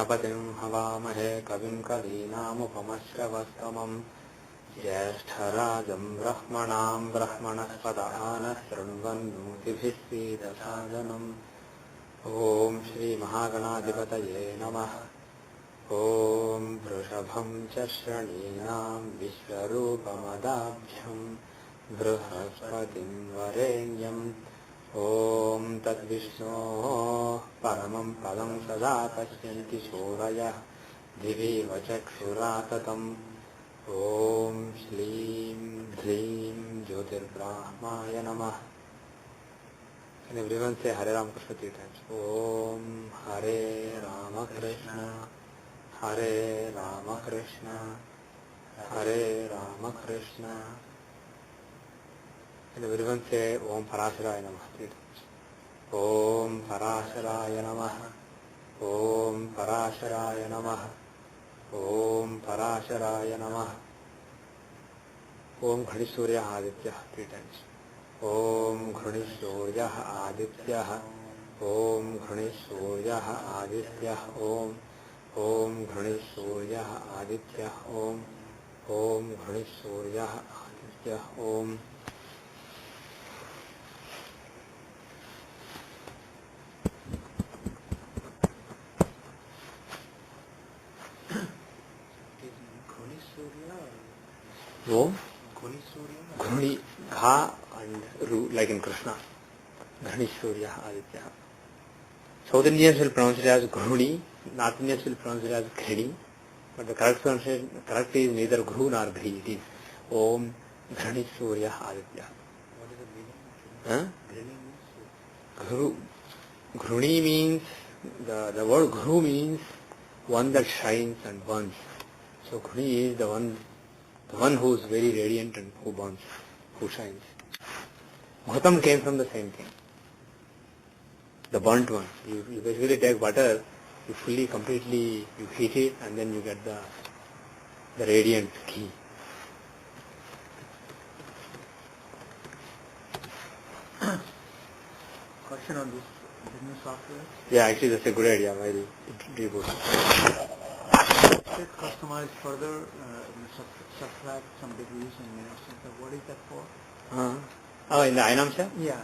गणपतिं हवामहे कविं कवीनामुपमश्रवस्तमम् ज्येष्ठराजं ब्रह्मणां ब्रह्मणस्पतः नः शृण्वन्नोतिभिः सीदसादनम् ॐ श्रीमहागणाधिपतये नमः। ॐ वृषभं च श्रेणीनां विश्वरूपमदाभ्यं बृहस्पतिं वरेण्यम् ॐ तद्विष्णोः परमं पदं सदा पश्यन्ति सूरयः दिवीव चक्षुराततम् ॐ श्लीं ह्रीं ज्योतिर्ब्राह्माय नमः। And everyone say Hare Ram Krishna 3 times. Om Hare Rama Krishna, Hare Rama Krishna, Hare Rama Krishna. And everyone say Om Parasharaya Namah 3 times. Om Parasharaya Namah, Om Parasharaya Namah, Om Parasharaya Namah. Om Ghanissurya Aditya 3 times. Om Ghanissurya Aditya, Om Ghanissurya Aditya, Om Ghanissurya Aditya, Om Ghanissurya Aditya, Om. Om Ghani Gha and Ru, like in Krishna. Ghani Surya Aditya. South Indians will pronounce it as Ghani, North Indians will pronounce it as Ghani, but the correct pronunciation, correct is neither Ghu nor Ghri. It is Om Ghani Surya Aditya. What is the meaning? Ghru. Ghruни means, the word Ghru means one that shines and burns. So Ghani is the one who is very radiant and who burns, who shines. Gautam came from the same thing, the burnt one. You basically take butter, you fully, completely, you heat it and then you get the radiant ghee. Question on this business software? Yeah, actually that's a good idea. Very good. Customize further, subtract some degrees and minutes. What is that for? Oh, in the Ainamsha? Yeah.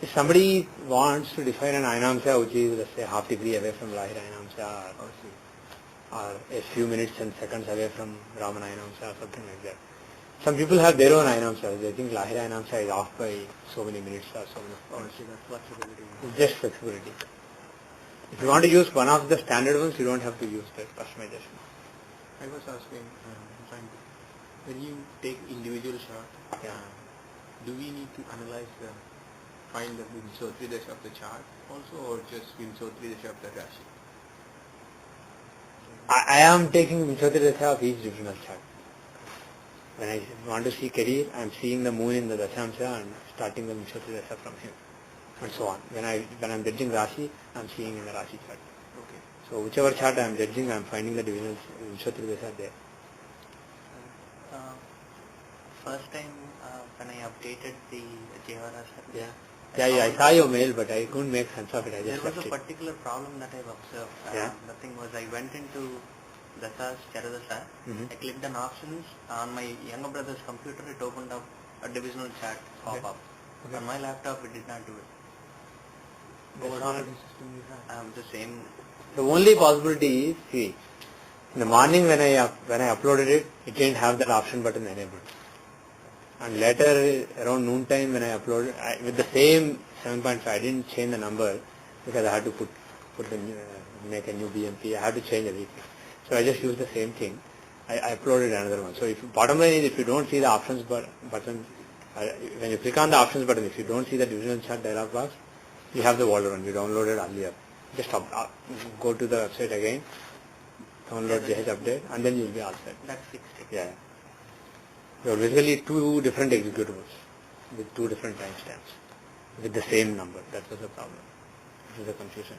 If somebody wants to define an Ainamsha which is, let's say, half degree away from Lahira Ainamsha or a few minutes and seconds away from Raman Ainamsha or something like that. Some people have their own Ainamsha. They think Lahira Ainamsha is off by so many minutes or so many minutes. That's flexibility. It's just flexibility. If you want to use one of the standard ones, you don't have to use the customization. I was asking, when you take individual shot, do we need to analyze find the Vimsotri Dasha of the chart also, or just Vimsotri Dasha of the Rashi? I am taking Vimsotri Dasha of each divisional chart. When I want to see career, I am seeing the moon in the Dashamsha and starting the Vimsotri Dasha from him, and so on. When I am judging Rashi, I am seeing in the Rashi chart. Okay. So whichever chart I am judging, I am finding the divisional Vimsotri Dasha there. First time when I updated the Jyothishya, I saw your mail, but I couldn't make sense of it. I just there was left a it. particular problem that I've observed. The thing was, I went into Dasas, Charadasa, I clicked on options. On my younger brother's computer, it opened up a divisional chart pop-up. Okay. On my laptop, it did not do it. What operating system you have? The same. The only possibility is, see, in the morning when I uploaded it, it didn't have that option button enabled. And later, around noon time when I uploaded, with the same 7.5, I didn't change the number because I had to make a new BMP. I had to change everything. So I just used the same thing. I uploaded another one. So bottom line is, if you don't see the options button, when you click on the options button, if you don't see the divisional chart dialog box, you have the older one. You downloaded earlier. Just go to the website again, download JH update, and then you'll be all set. That fixed it. Yeah. There are basically two different executables with two different timestamps with the same number. That was the problem. This is the confusion.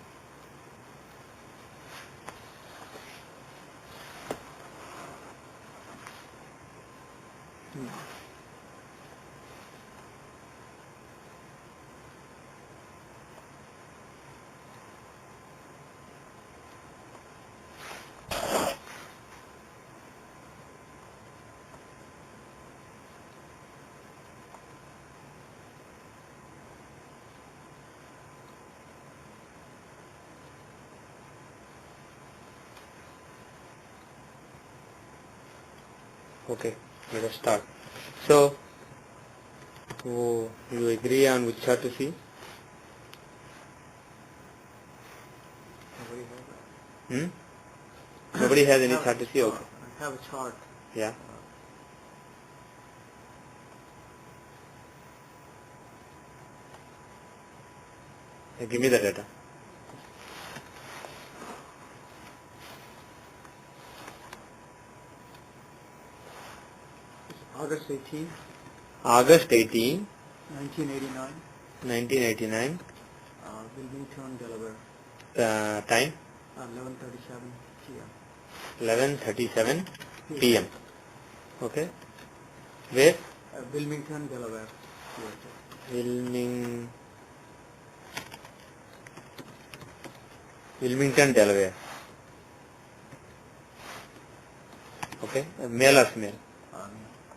Okay, let us start. So, you agree on which chart to see? Nobody has that. Nobody has any chart to see? Okay. I have a chart. Yeah. Give me the data. August 18, August 18, 1989, 1989. Wilmington, Delaware. Time 11:37 p.m. 11:37 p.m. Okay. Where? Wilmington, Delaware. Wilmington, Delaware. Okay. Male or female?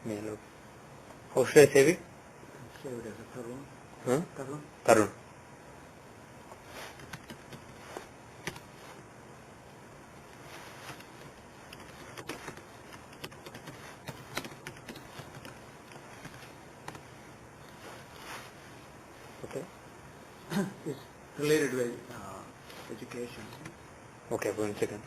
Male. Okay. How should I save it? Save it as a Tarun. Huh? Tarun. Tarun. Okay. It's related with education. Okay, 1 second.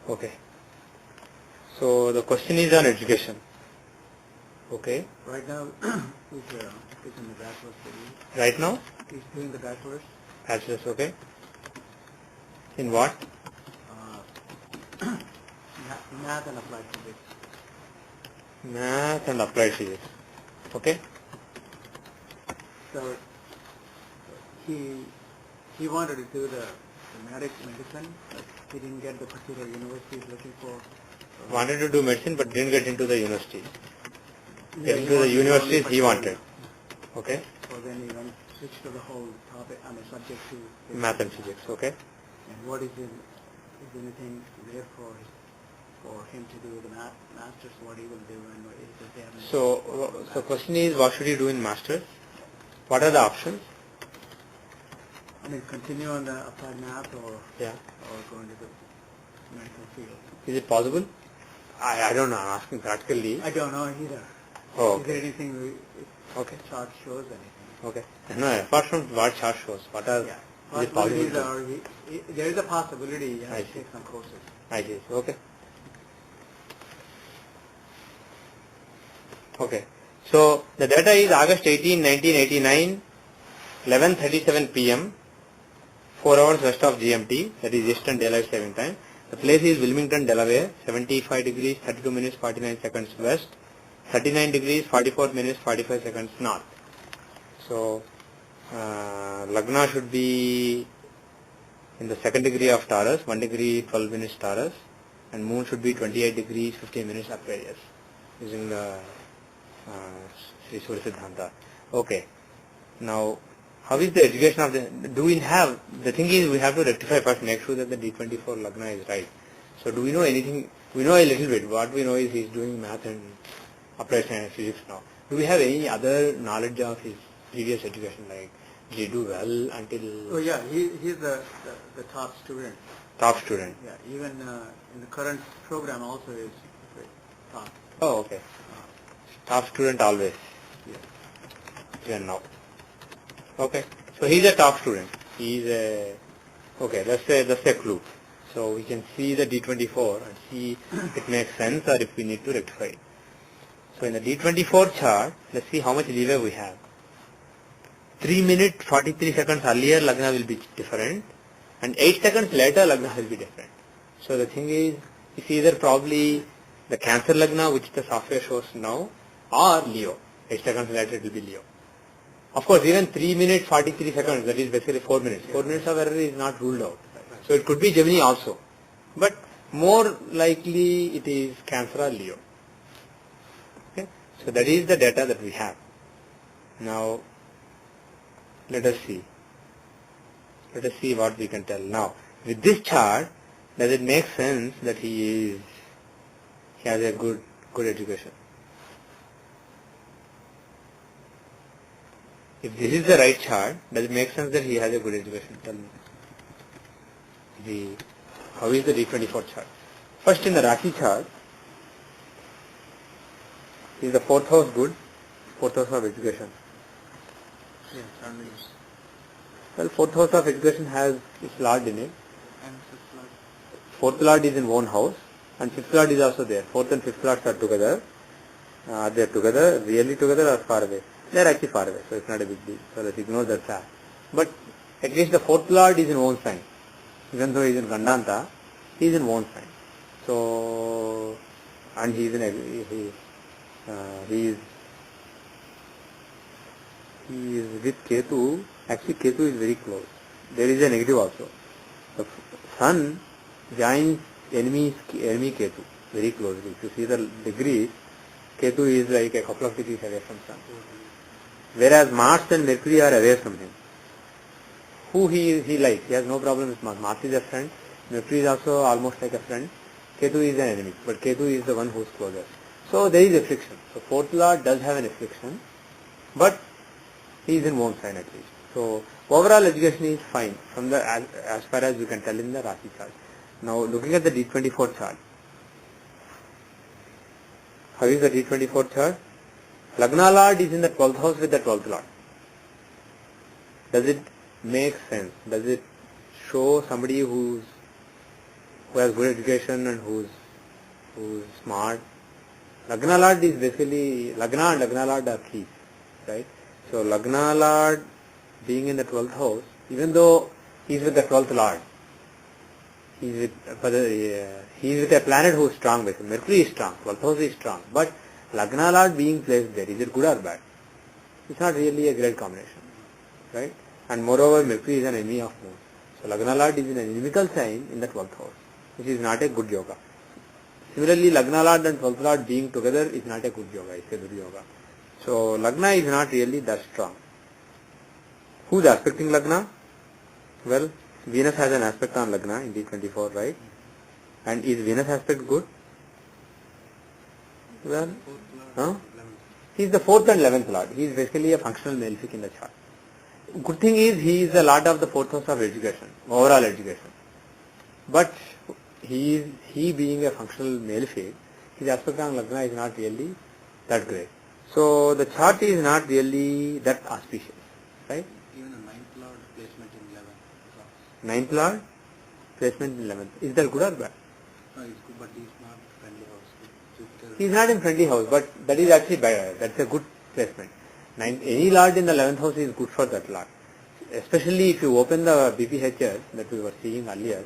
Okay. So the question is on education. Okay. Right now, he's in the bachelor's degree. Right now? He's doing the bachelor's. Bachelor's, okay. In what? Math and applied physics. Math and applied physics. Okay. So he wanted to do the medicine, but he didn't get the particular university he's looking for. Wanted to do medicine but didn't get into the university. Yeah, Get into the universities he wanted. Okay. So then he went switch to the whole topic, subject to Math and physics. Okay. And what is anything there for him to do the masters? What he will do and what does he have? So question is, what should he do in masters? What are the options? Continue on the applied math or Yeah. or go into the medical field. Is it possible? I don't know. I'm asking practically. I don't know either. Oh, Is there anything Okay. chart shows anything? Okay. No, apart from what chart shows, what are is it possible? There is a possibility you I have to see. take some courses. I see. Okay. Okay. So the data is August 18, 1989, 11:37 p.m. 4 hours west of GMT, that is Eastern Daylight Saving Time. The place is Wilmington, Delaware, 75 degrees 32 minutes 49 seconds west, 39 degrees 44 minutes 45 seconds north. So Lagna should be in the second degree of Taurus, 1 degree 12 minutes Taurus, and moon should be 28 degrees 15 minutes Aquarius, using the Sri Surya Siddhanta. Okay. Now, how is the education of the, do we have, the thing is we have to rectify first, make sure that the D24 Lagna is right. So do we know anything? We know a little bit. What we know is he's doing math and applied science physics now. Do we have any other knowledge of his previous education, like did he do well until... Oh yeah, he's the top student. Top student. Yeah, even in the current program also is top. Oh, okay. Top student always. Yeah. Even now. Okay. So he's a top student. He's a... Okay, that's a clue. So we can see the D24 and see if it makes sense or if we need to rectify it. So in the D24 chart, let's see how much leeway we have. 3 minutes 43 seconds earlier Lagna will be different, and 8 seconds later Lagna will be different. So the thing is, it's either probably the Cancer Lagna, which the software shows now, or Leo. 8 seconds later it will be Leo. Of course, even 3 minutes 43 seconds, that is basically 4 minutes. 4 minutes of error is not ruled out. So it could be Gemini also. But more likely it is Cancer or Leo. Okay? So that is the data that we have. Now, let us see. Let us see what we can tell. Now, with this chart, does it make sense that he has a good education? If this is the right chart, does it make sense that he has a good education? Tell me. How is the D24 chart? First, in the Rashi chart, is the fourth house good? Fourth house of education. Yeah, certainly. Well, fourth house of education has its lord in it. And fifth lord. Fourth lord is in one house, and fifth lord is also there. Fourth and fifth lords are together. Are they together, really together, or far away? They are actually far away, so it's not a big deal. So let's ignore that fact. But at least the fourth lord is in one sign. Even though he is in Gandanta, he is in one sign. So, and he is with Ketu. Actually, Ketu is very close. There is a negative also. The sun joins enemy Ketu very closely. If you see the degrees, Ketu is like a couple of degrees away from sun. Whereas Mars and Mercury are away from him. Who he likes, he has no problem with Mars. Mars is a friend. Mercury is also almost like a friend. Ketu is an enemy, but Ketu is the one who is closer. So there is affliction. So fourth lord does have an affliction, but he is in one sign at least. So overall education is fine from the as far as you can tell in the Rashi chart. Now looking at the D24 chart. How is the D24 chart? Lagna lord is in the 12th house with the 12th lord. Does it make sense? Does it show somebody who has good education and who's smart? Lagna lord is basically, Lagna and Lagna lord are keys, right? So Lagna lord being in the 12th house, even though he is with the 12th lord, he is with a planet who is strong basically. Mercury is strong, 12th house is strong, but Lagna lord being placed there, is it good or bad? It's not really a great combination, right? And moreover, Mercury is an enemy of Moon. So Lagna lord is in an inimical sign in the 12th house, which is not a good yoga. Similarly, Lagna lord and 12th lord being together is not a good yoga, it's a good yoga. So Lagna is not really that strong. Who is aspecting Lagna? Well, Venus has an aspect on Lagna in D24, right? And is Venus aspect good? Well, he is the 4th and 11th lord. He is basically a functional malefic in the chart. Good thing is he is the lord of the 4th house of education, overall education. But he being a functional malefic, his aspect on Lagna is not really that great. So the chart is not really that auspicious, right? Even a 9th lord placement in 11th. 9th lord placement in 11th. Is that good or bad? No, it's good, but he's not friendly house. He is not in friendly house, but that is actually bad. That's a good placement. Any lord in the 11th house is good for that lord. Especially if you open the BPHS that we were seeing earlier,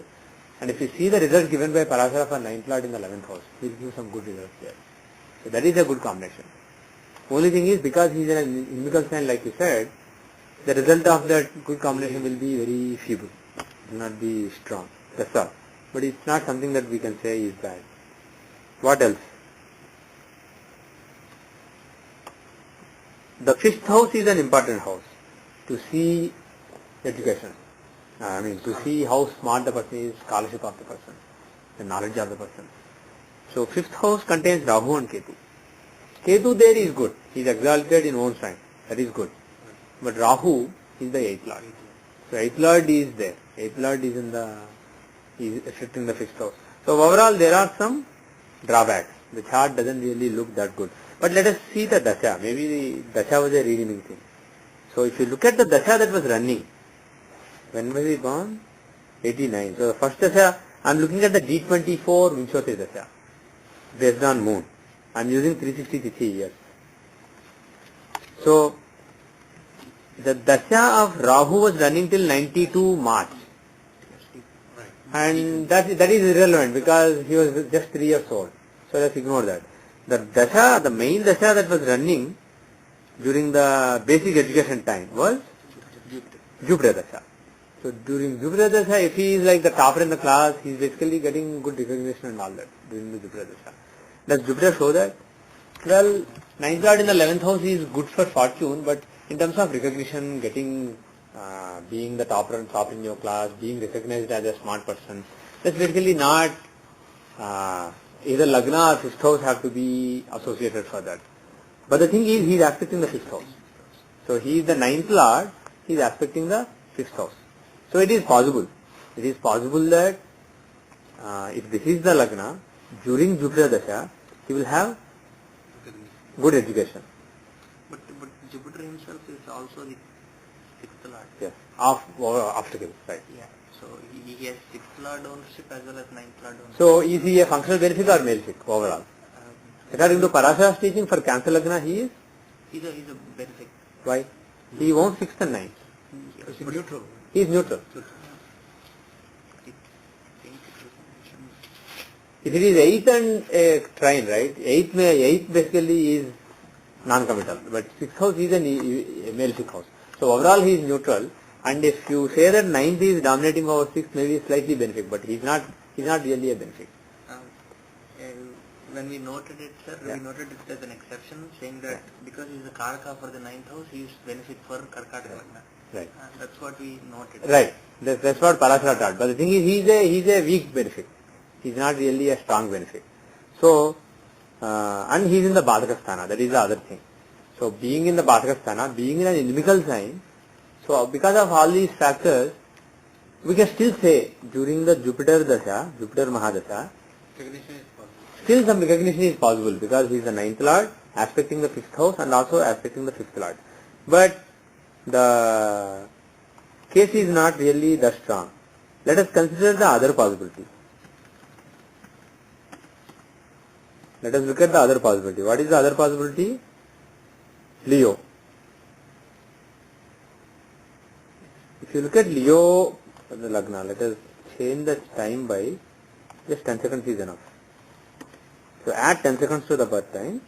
and if you see the result given by Parashara for 9th lord in the 11th house, he will give some good results there. So that is a good combination. Only thing is, because he is in an inimical sign like you said, the result of that good combination will be very feeble. It will not be strong. That's all. But it's not something that we can say is bad. What else? The 5th house is an important house to see education. To see how smart the person is, scholarship of the person, the knowledge of the person. So 5th house contains Rahu and Ketu. Ketu there is good. He is exalted in one sign. That is good. But Rahu is the 8th lord. So 8th lord is there. 8th lord is affecting the 5th house. So overall there are some drawbacks. The chart doesn't really look that good. But let us see the dasha. Maybe the dasha was a redeeming thing. So if you look at the dasha that was running, when was he born? 89. So the first dasha, I am looking at the D24 Vinchoti dasha based on moon. I am using 360 years. So the dasha of Rahu was running till 92 March. And that is irrelevant because he was just 3 years old. So let's ignore that. The dasha, the main dasha that was running during the basic education time was Jupiter dasha. So during Jupiter dasha, if he is like the topper in the class, he is basically getting good recognition and all that during the Jupiter dasha. Does Jupiter show that? Well, 9th lord in the 11th house is good for fortune, but in terms of recognition, getting being the topper in your class, being recognized as a smart person, That's basically not either Lagna or fifth house have to be associated for that. But the thing is, he is aspecting the fifth house. So he is the ninth lord, he is aspecting the fifth house. So it is possible. It is possible that if this is the Lagna, during Jupiter Dasha, he will have good education. But Jupiter himself is also the sixth lord. Yes, of obstacles, right. Yeah. So he has sixth lord ownership as well as ninth lord ownership. So is he a functional benefic or malefic overall? According to Parashara's teaching, for Cancer Lagna, he is? He's a benefic. Why? He owns sixth and ninth. It's neutral. He is neutral. If it is eighth and a trine, right? Eighth basically is non-committal, but sixth house is a malefic house. So overall he is neutral. And if you say that ninth is dominating over sixth, maybe slightly benefic, but he's not really a benefic. When we noted it, sir, we noted it as an exception, saying that because he's a Karaka for the ninth house, he is benefic for Karkataka Lagna. Right. That's what we noted. Right. That's what Parashara taught. But the thing is, he's a weak benefic. He's not really a strong benefic. So, and he's in the Badhaka Sthana. That is the other thing. So, being in the Badhaka Sthana, being in an inimical sign, so because of all these factors, we can still say during the Jupiter Dasha, Jupiter Mahadasha, Recognition is possible. still some recognition is possible because he is the ninth lord, aspecting the fifth house and also aspecting the fifth lord. But the case is not really that strong. Let us consider the other possibility. Let us look at the other possibility. What is the other possibility? Leo. If you look at Leo, the Lagna, let us change the time by just 10 seconds is enough. So add 10 seconds to the birth time.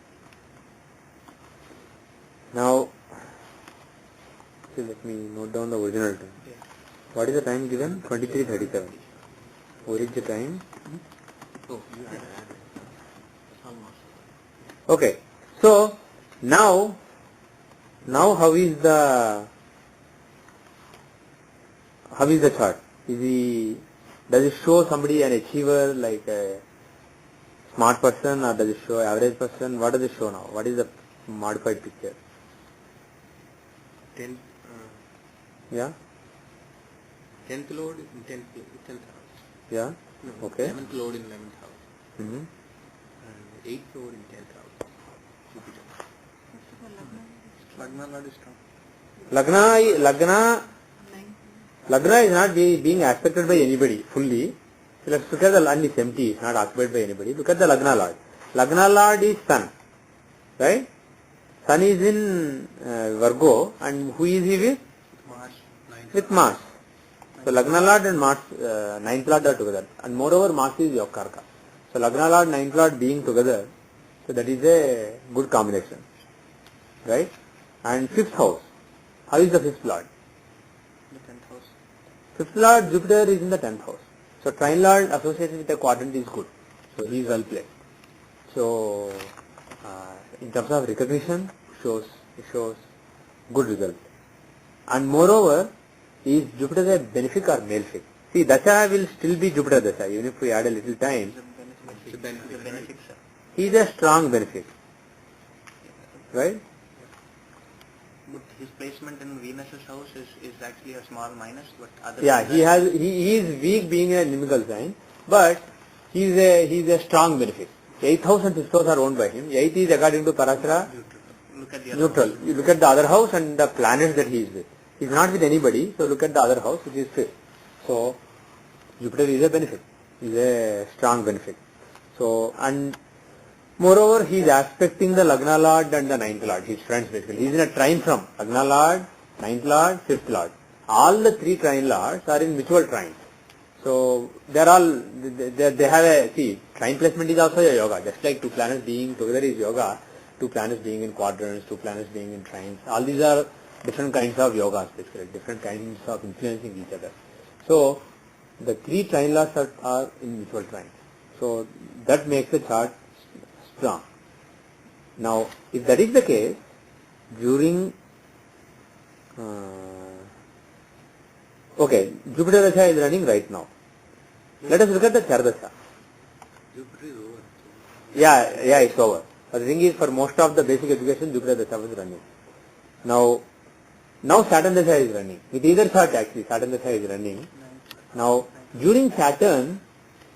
Now, let me note down the original time. What is the time given? 23:37. What is the time? Oh, you added. Okay. So now how is the chart? Does it show somebody an achiever, like a smart person, or does it show average person? What does it show now? What is the modified picture? 10th Yeah? 10th lord in 10th house. Yeah? No, Okay. 11th lord in 11th house. Mm-hmm. And 8th lord in 10th house. Jupiter. Lagna lord is strong. Lagna is not being aspected by anybody fully. So let's look at the land is empty, it's not occupied by anybody. Look at the Lagna Lord. Lagna Lord is Sun. Right? Sun is in Virgo, and who is he with? Mars. With Mars. So Lagna Lord and Mars, ninth Lord are together. And moreover, Mars is your Karka. So Lagna Lord, ninth Lord being together, so that is a good combination. Right? And fifth house. How is the fifth Lord? The 10th house. Fifth Lord, Jupiter is in the 10th house. So Trine Lord associated with a quadrant is good. So he is well placed. So in terms of recognition, it shows good result. And moreover, is Jupiter a benefic or malefic? See, Dasha will still be Jupiter Dasha, even if we add a little time. It's a benefic, sir. He is a strong benefic. Right? But his placement in Venus's house is actually a small minus, but other Yeah, than that, he is weak being a inimical sign, but he is a strong benefic. 8th house and 5th house are owned by him. 8th is according to Parashara look at the other neutral. house. You look at the other house and the planets that he is with. He is not with anybody, so look at the other house, which is 5th. So Jupiter is a benefic. He is a strong benefic. So, and moreover, he is aspecting the Lagna Lord and the 9th Lord, his friends basically. He is in a trine from Lagna Lord, 9th Lord, 5th Lord. All the three trine lords are in mutual trines. So they are all, they have a, see, trine placement is also a yoga. Just like two planets being together is yoga, two planets being in quadrants, two planets being in trines. All these are different kinds of yogas basically, different kinds of influencing each other. So the three trine lords are in mutual trines. So that makes the chart strong. Now, if that is the case, during okay, Jupiter Dasha is running right now. Let us look at the Chardasha. Jupiter is over. Yeah, it's over. But the thing is, for most of the basic education, Jupiter Dasha was running. Now Saturn Dasha is running. With either chart actually, Saturn Dasha is running. Now, during Saturn,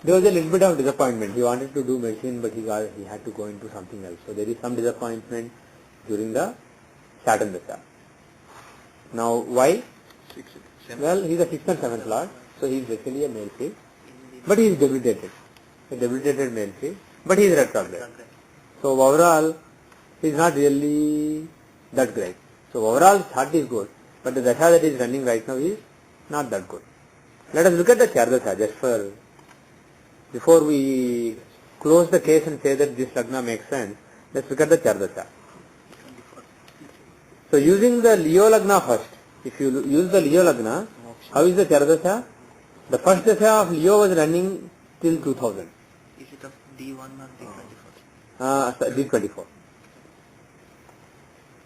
there was a little bit of disappointment. He wanted to do medicine, but he had to go into something else. So there is some disappointment during the Saturn Dasha. Now, why? Well, he is a 6th and 7th lord, so he is basically a male field. But he is debilitated. A debilitated male field, but he is retrograde. So overall, he is not really that great. So overall, chart is good, but the Dasha that is running right now is not that good. Let us look at the Chardasha just before we close the case and say that this Lagna makes sense. Let's look at the Chardasha. So using the Leo Lagna first, if you use the Leo Lagna, how is the Chardasha? The first Dasha of Leo was running till 2000. Is it of D1 or D24? D24.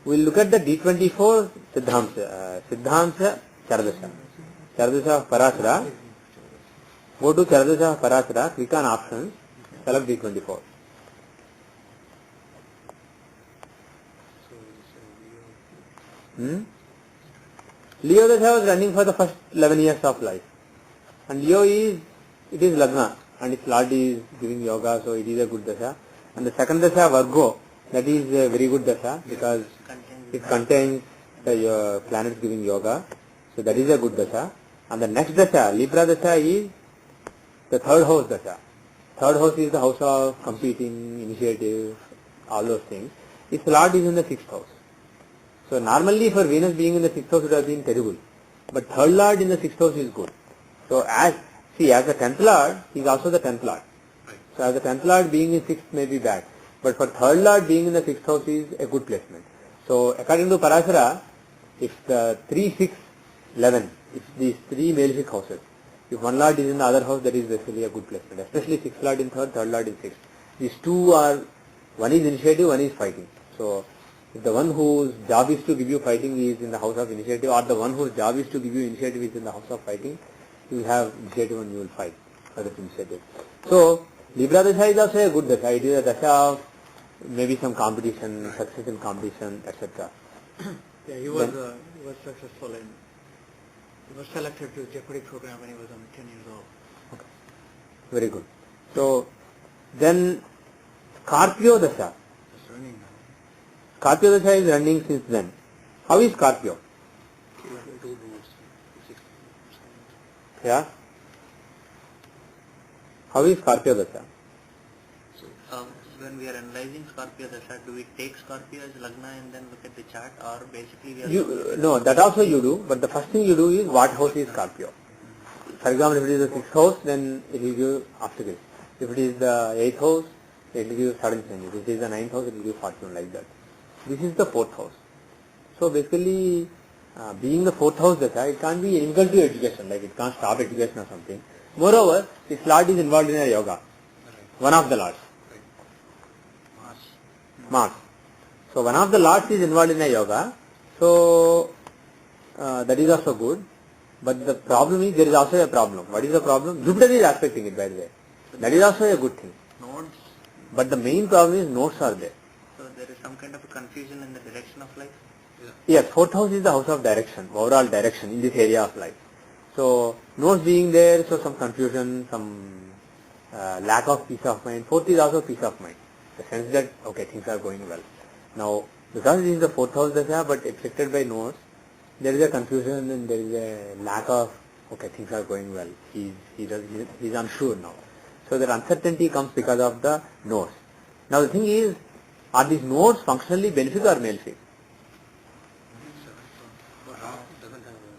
We'll look at the D24 Siddhamsa Chardasha. Chardasha of Parashara. Go to Chardasha of Parashara, click on options, select D24. Leo Dasha was running for the first 11 years of life. And Leo is Lagna, and its Lord is giving yoga, so it is a good Dasha. And the second Dasha, Virgo, that is a very good Dasha because it contains the planets giving yoga, so that is a good Dasha. And the next Dasha, Libra Dasha, is the third house Dasha. Third house is the house of competing, initiative, all those things. Its Lord is in the 6th house. So normally for Venus being in the 6th house would have been terrible. But third Lord in the 6th house is good. So as the 10th Lord, he is also the 10th Lord. So as the 10th Lord being in 6th may be bad. But for third Lord being in the 6th house is a good placement. So according to Parashara, if the 3, 6, 11, it's these three malefic houses. If one Lord is in the other house, that is basically a good placement. Especially 6th Lord in third Lord in 6th. These two are, one is initiative, one is fighting. So if the one whose job is to give you fighting is in the house of initiative, or the one whose job is to give you initiative is in the house of fighting, you will have initiative and you will fight for that initiative. So Libra Dasha is also a good Dasha. It is a Dasha of maybe some competition, success in competition, etc. Yeah, he was successful in. He was selected to Jeopardy program when he was only 10 years old. Okay. Very good. So then Scorpio Dasha. It's running now. Scorpio Dasha is running since then. How is Scorpio? Yeah? How is Scorpio Dasha? When we are analyzing Scorpio Dasha, do we take Scorpio as Lagna and then look at the chart, or basically we are... No, that also you do, but the first thing you do is what house is Scorpio. For example, if it is the 6th house, then it will give obstacles. If it is the 8th house, it will give sudden change. If it is the 9th house, it will give fortune, like that. This is the 4th house. So basically, being the 4th house Dasha, it can't be integral to education, like it can't stop education or something. Moreover, this Lord is involved in a yoga. One of the Lords. Mars. So one of the Lords is involved in a yoga. So that is also good. But the problem is, there is also a problem. What is the problem? Jupiter is aspecting it, by the way. That is also a good thing. Nodes. But the main problem is nodes are there. So there is some kind of a confusion in the direction of life? Yes, 4th house is the house of direction, overall direction in this area of life. So nodes being there, so some confusion, some lack of peace of mind. 4th is also peace of mind. The sense that, okay, things are going well. Now, because it is the 4th house Dasha, but affected by nodes, there is a confusion and there is a lack of, okay, things are going well. He is unsure now. So that uncertainty comes because of the nodes. Now the thing is, are these nodes functionally benefic or malefic?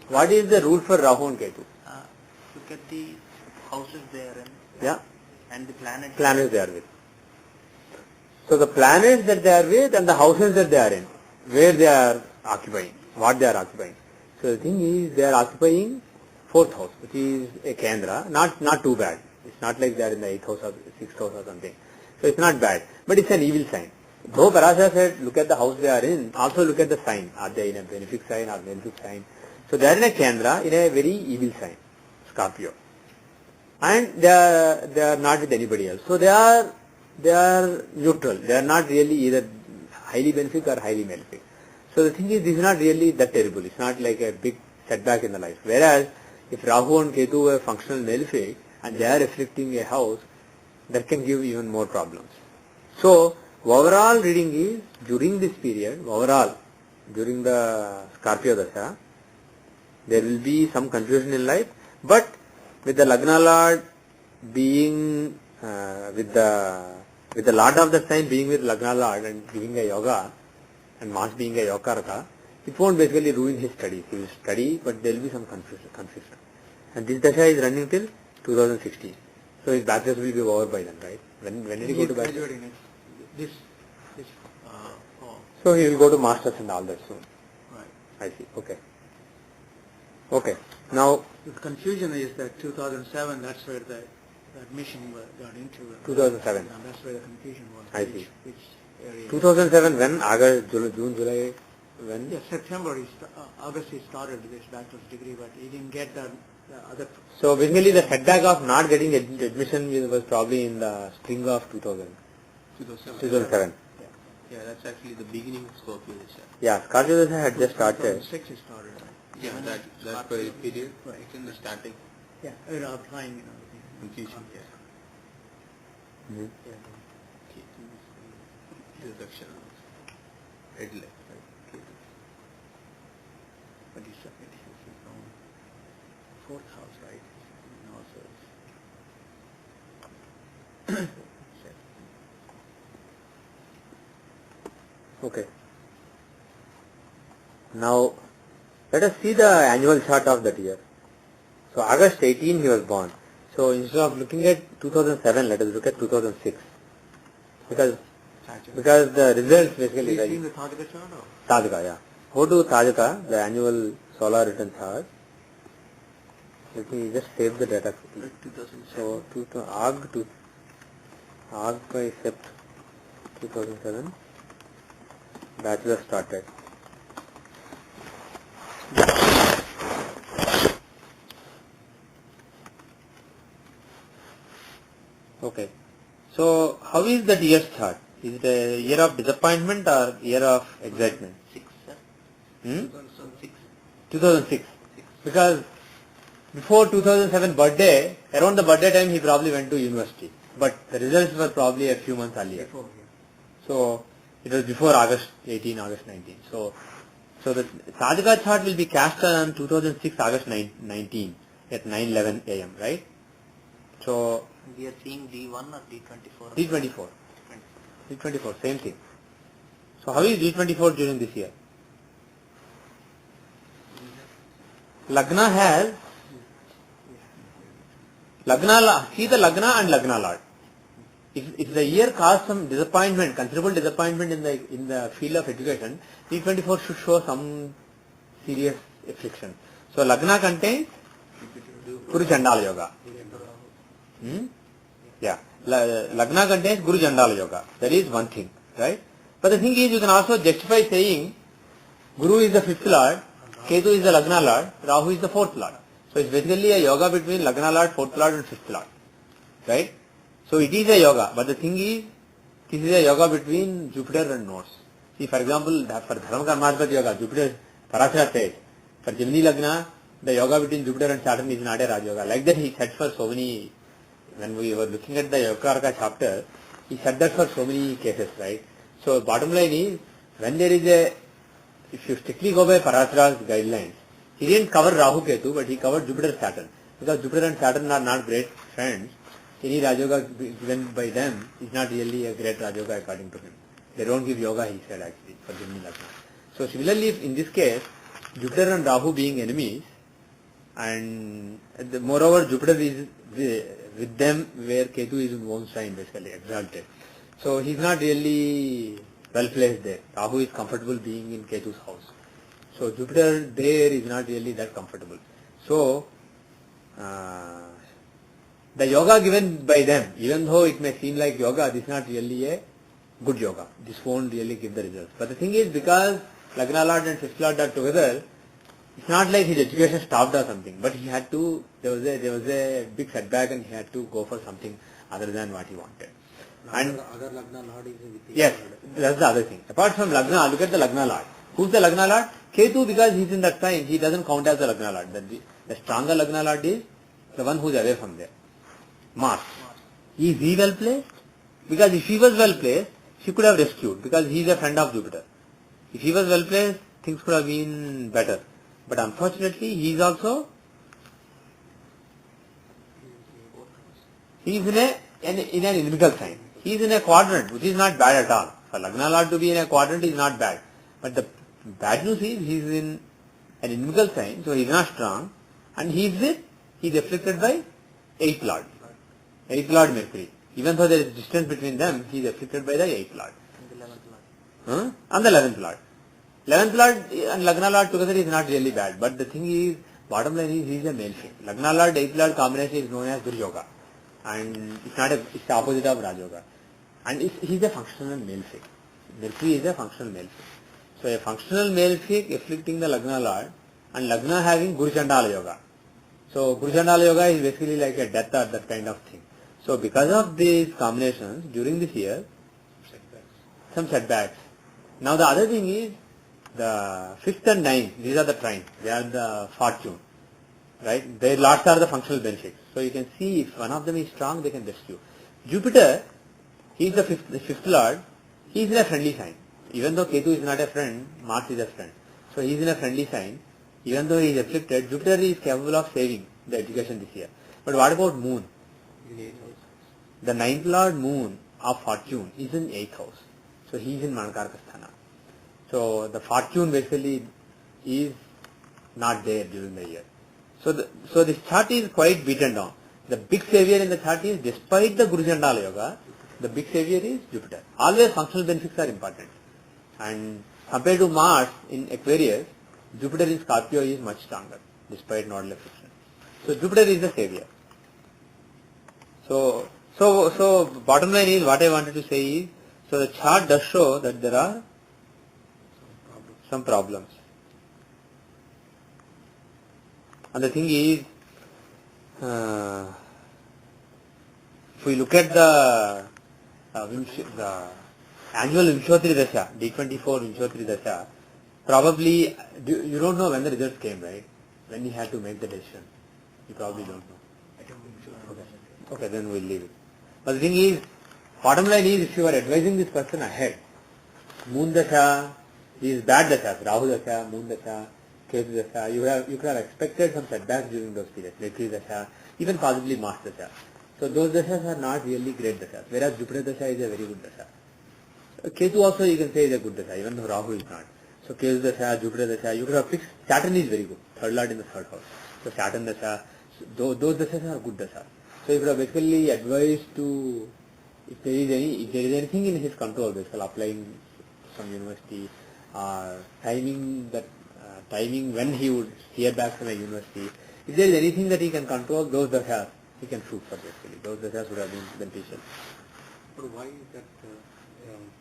What is the rule for Rahu and Ketu? Look at the houses they are in. Yeah. And the planets. Planets they are with. So the planets that they are with and the houses that they are in, where they are occupying, what they are occupying. So the thing is, they are occupying 4th house, which is a Kendra, not too bad. It's not like they are in the 8th house or 6th house or something. So it's not bad, but it's an evil sign. Though Parashara said, look at the house they are in, also look at the sign. Are they in a benefic sign or malefic sign? So they are in a Kendra, in a very evil sign, Scorpio. and they are not with anybody else. So they are neutral. They are not really either highly benefic or highly malefic. So the thing is, this is not really that terrible. It's not like a big setback in the life. Whereas if Rahu and Ketu were functional malefic and they are afflicting a house, that can give even more problems. So overall reading is, during this period, during the Scorpio Dasha, there will be some confusion in life, but with the Lagna Lord being with the Lord of the sign being with Lagna Lord and giving a yoga, and Mars being a Yokaraka, it won't basically ruin his studies. He will study, but there will be some confusion. And this Dasha is running till 2016. So his bachelor's will be over by then, right? When did he go to bachelor's? This So he will go to masters and all that soon. Right. I see. Okay. Now the confusion is that 2007, that's where the admission got into. 2007. And that's where the confusion was. I see. Which area? 2007 when? August, June, July, when? Yeah, September, August he started this bachelor's degree, but he didn't get the other. So basically the setback of not getting admission was probably in the spring of 2007. Yeah, that's actually the beginning of Scorpio Dasha. Yeah, Scorpio Dasha had just started. 2006 he started. Yeah, that's the period. Right. It's in the starting Yeah, applying and everything. confusion. Yeah. Mhm. The Dakshana. Red left, right? But he's his own fourth house, right? And also Okay. Now let us see the annual chart of that year. So August 18 he was born. So instead of looking at 2007, let us look at 2006. Because the results basically Have you seen the Tajika chart or? Tajika, yeah. Go to Tajika, the annual solar return chart. Let me just save the data quickly. 2007. So Aug by Sept 2007, bachelor started. Okay. So how is that year's chart? Is it a year of disappointment or year of excitement? 6, sir. 2006. 2006. Because before 2007 birthday, around the birthday time he probably went to university. But the results were probably a few months earlier. So it was before August 18, August 19. So the Sadhika chart will be cast on 2006 August 19 at 9:11 a.m. Right? So We are seeing D1 or D24? D24. D24, same thing. So how is D24 during this year? Lagna has see the Lagna and Lagna Lord. If the year caused some disappointment, considerable disappointment in the field of education, D24 should show some serious affliction. So Lagna contains Guru Chandala Yoga. Yeah. Lagna contains Guru Chandala Yoga. That is one thing, right? But the thing is, you can also justify saying Guru is the fifth lord, Ketu is the Lagna lord, Rahu is the fourth lord. So it's basically a yoga between Lagna lord, fourth lord and fifth lord, right? So it is a yoga, but the thing is, this is a yoga between Jupiter and North. See, for example, for Dharma Karmadvat yoga, Jupiter, Parashara says, for Gemini Lagna, the yoga between Jupiter and Saturn is not a Raj Yoga. Like that he said for so many, when we were looking at the Yogaraka chapter, he said that for so many cases, right? So bottom line is, when there is if you strictly go by Parashara's guidelines, he didn't cover Rahu Ketu, but he covered Jupiter Saturn. Because Jupiter and Saturn are not great friends, any Rajoga given by them is not really a great Rajoga according to him. They don't give yoga, he said actually, for Gemini Lagna. So similarly, in this case, Jupiter and Rahu being enemies, and moreover Jupiter is with them where Ketu is in one sign basically, exalted. So he is not really well placed there. Rahu is comfortable being in Ketu's house. So Jupiter there is not really that comfortable. So the yoga given by them, even though it may seem like yoga, this is not really a good yoga. This won't really give the results. But the thing is, because Lagna Lord and Fifth Lord are together, It's not like his education stopped or something, but he had to, there was a big setback and he had to go for something other than what he wanted. And other Lagna Lord is with yes, that's the other thing. Apart from Lagna, look at the Lagna Lord. Who's the Lagna Lord? Ketu, because he's in that sign, he doesn't count as the Lagna Lord. The stronger Lagna Lord is the one who's away from there. Mars. Is he well placed? Because if he was well placed, she could have rescued, because he is a friend of Jupiter. If he was well placed, things could have been better. But unfortunately, he is also, he is in an inimical sign. He is in a quadrant, which is not bad at all. For Lagna Lord to be in a quadrant is not bad. But the bad news is he is in an inimical sign, so he is not strong. And he is afflicted by 8th Lord. 8th Lord Mercury. Even though there is distance between them, he is afflicted by the 8th Lord. And the 11th Lord. And the 11th Lord. 11th Lord and Lagna Lord together is not really bad. But the thing is, bottom line is, he is a male figure. Lagna Lord, 8th Lord combination is known as Duryoga. And it's not it's the opposite of Rajoga. And he is a functional male figure. Mercury is a functional male figure. So a functional male figure afflicting the Lagna Lord and Lagna having Guru Chandala Yoga. So Guru Chandala Yoga is basically like a death or that kind of thing. So because of these combinations, during this year, some setbacks. Now the other thing is, the 5th and 9th, these are the trines, they are the fortune. Right? Their lords are the functional benefits. So you can see if one of them is strong, they can rescue. Jupiter, he is the fifth lord, he is in a friendly sign. Even though Ketu is not a friend, Mars is a friend. So he is in a friendly sign. Even though he is afflicted, Jupiter is capable of saving the education this year. But what about Moon? The 9th lord Moon of fortune is in 8th house. So he is in Manakarkasthana. So the fortune basically is not there during the year. So this chart is quite beaten down. The big savior in the chart is, despite the Guru Chandala Yoga, the big savior is Jupiter. Always functional benefits are important. And compared to Mars in Aquarius, Jupiter in Scorpio is much stronger, despite nodal affliction. So Jupiter is the savior. So bottom line is, what I wanted to say is, so the chart does show that there are some problems. And the thing is, if we look at the annual Vimshottari Dasha, D24 Vimshottari Dasha, probably, you don't know when the results came, right? When you had to make the decision. You probably don't know. I don't think so. Okay, then we'll leave it. But the thing is, bottom line is, if you are advising this person ahead, Moon Dasha, these bad Dashas, Rahu Dasha, Moon Dasha, Ketu Dasha, you could have expected some setbacks during those periods, Mercury Dasha, even possibly Mars Dasha. So those Dashas are not really great Dashas, whereas Jupiter Dasha is a very good Dasha. Ketu also you can say is a good Dasha, even though Rahu is not. So Ketu Dasha, Jupiter Dasha, you could have picked, Saturn is very good, 3rd lord in the 3rd house. So Saturn Dasha, those Dashas are good Dashas. So you could have basically advised to, if there is anything in his control, basically applying some university, timing when he would hear back from a university. If there is anything that he can control, those Dashas, he can shoot for basically. Those Dashas would have been beneficial. But why is that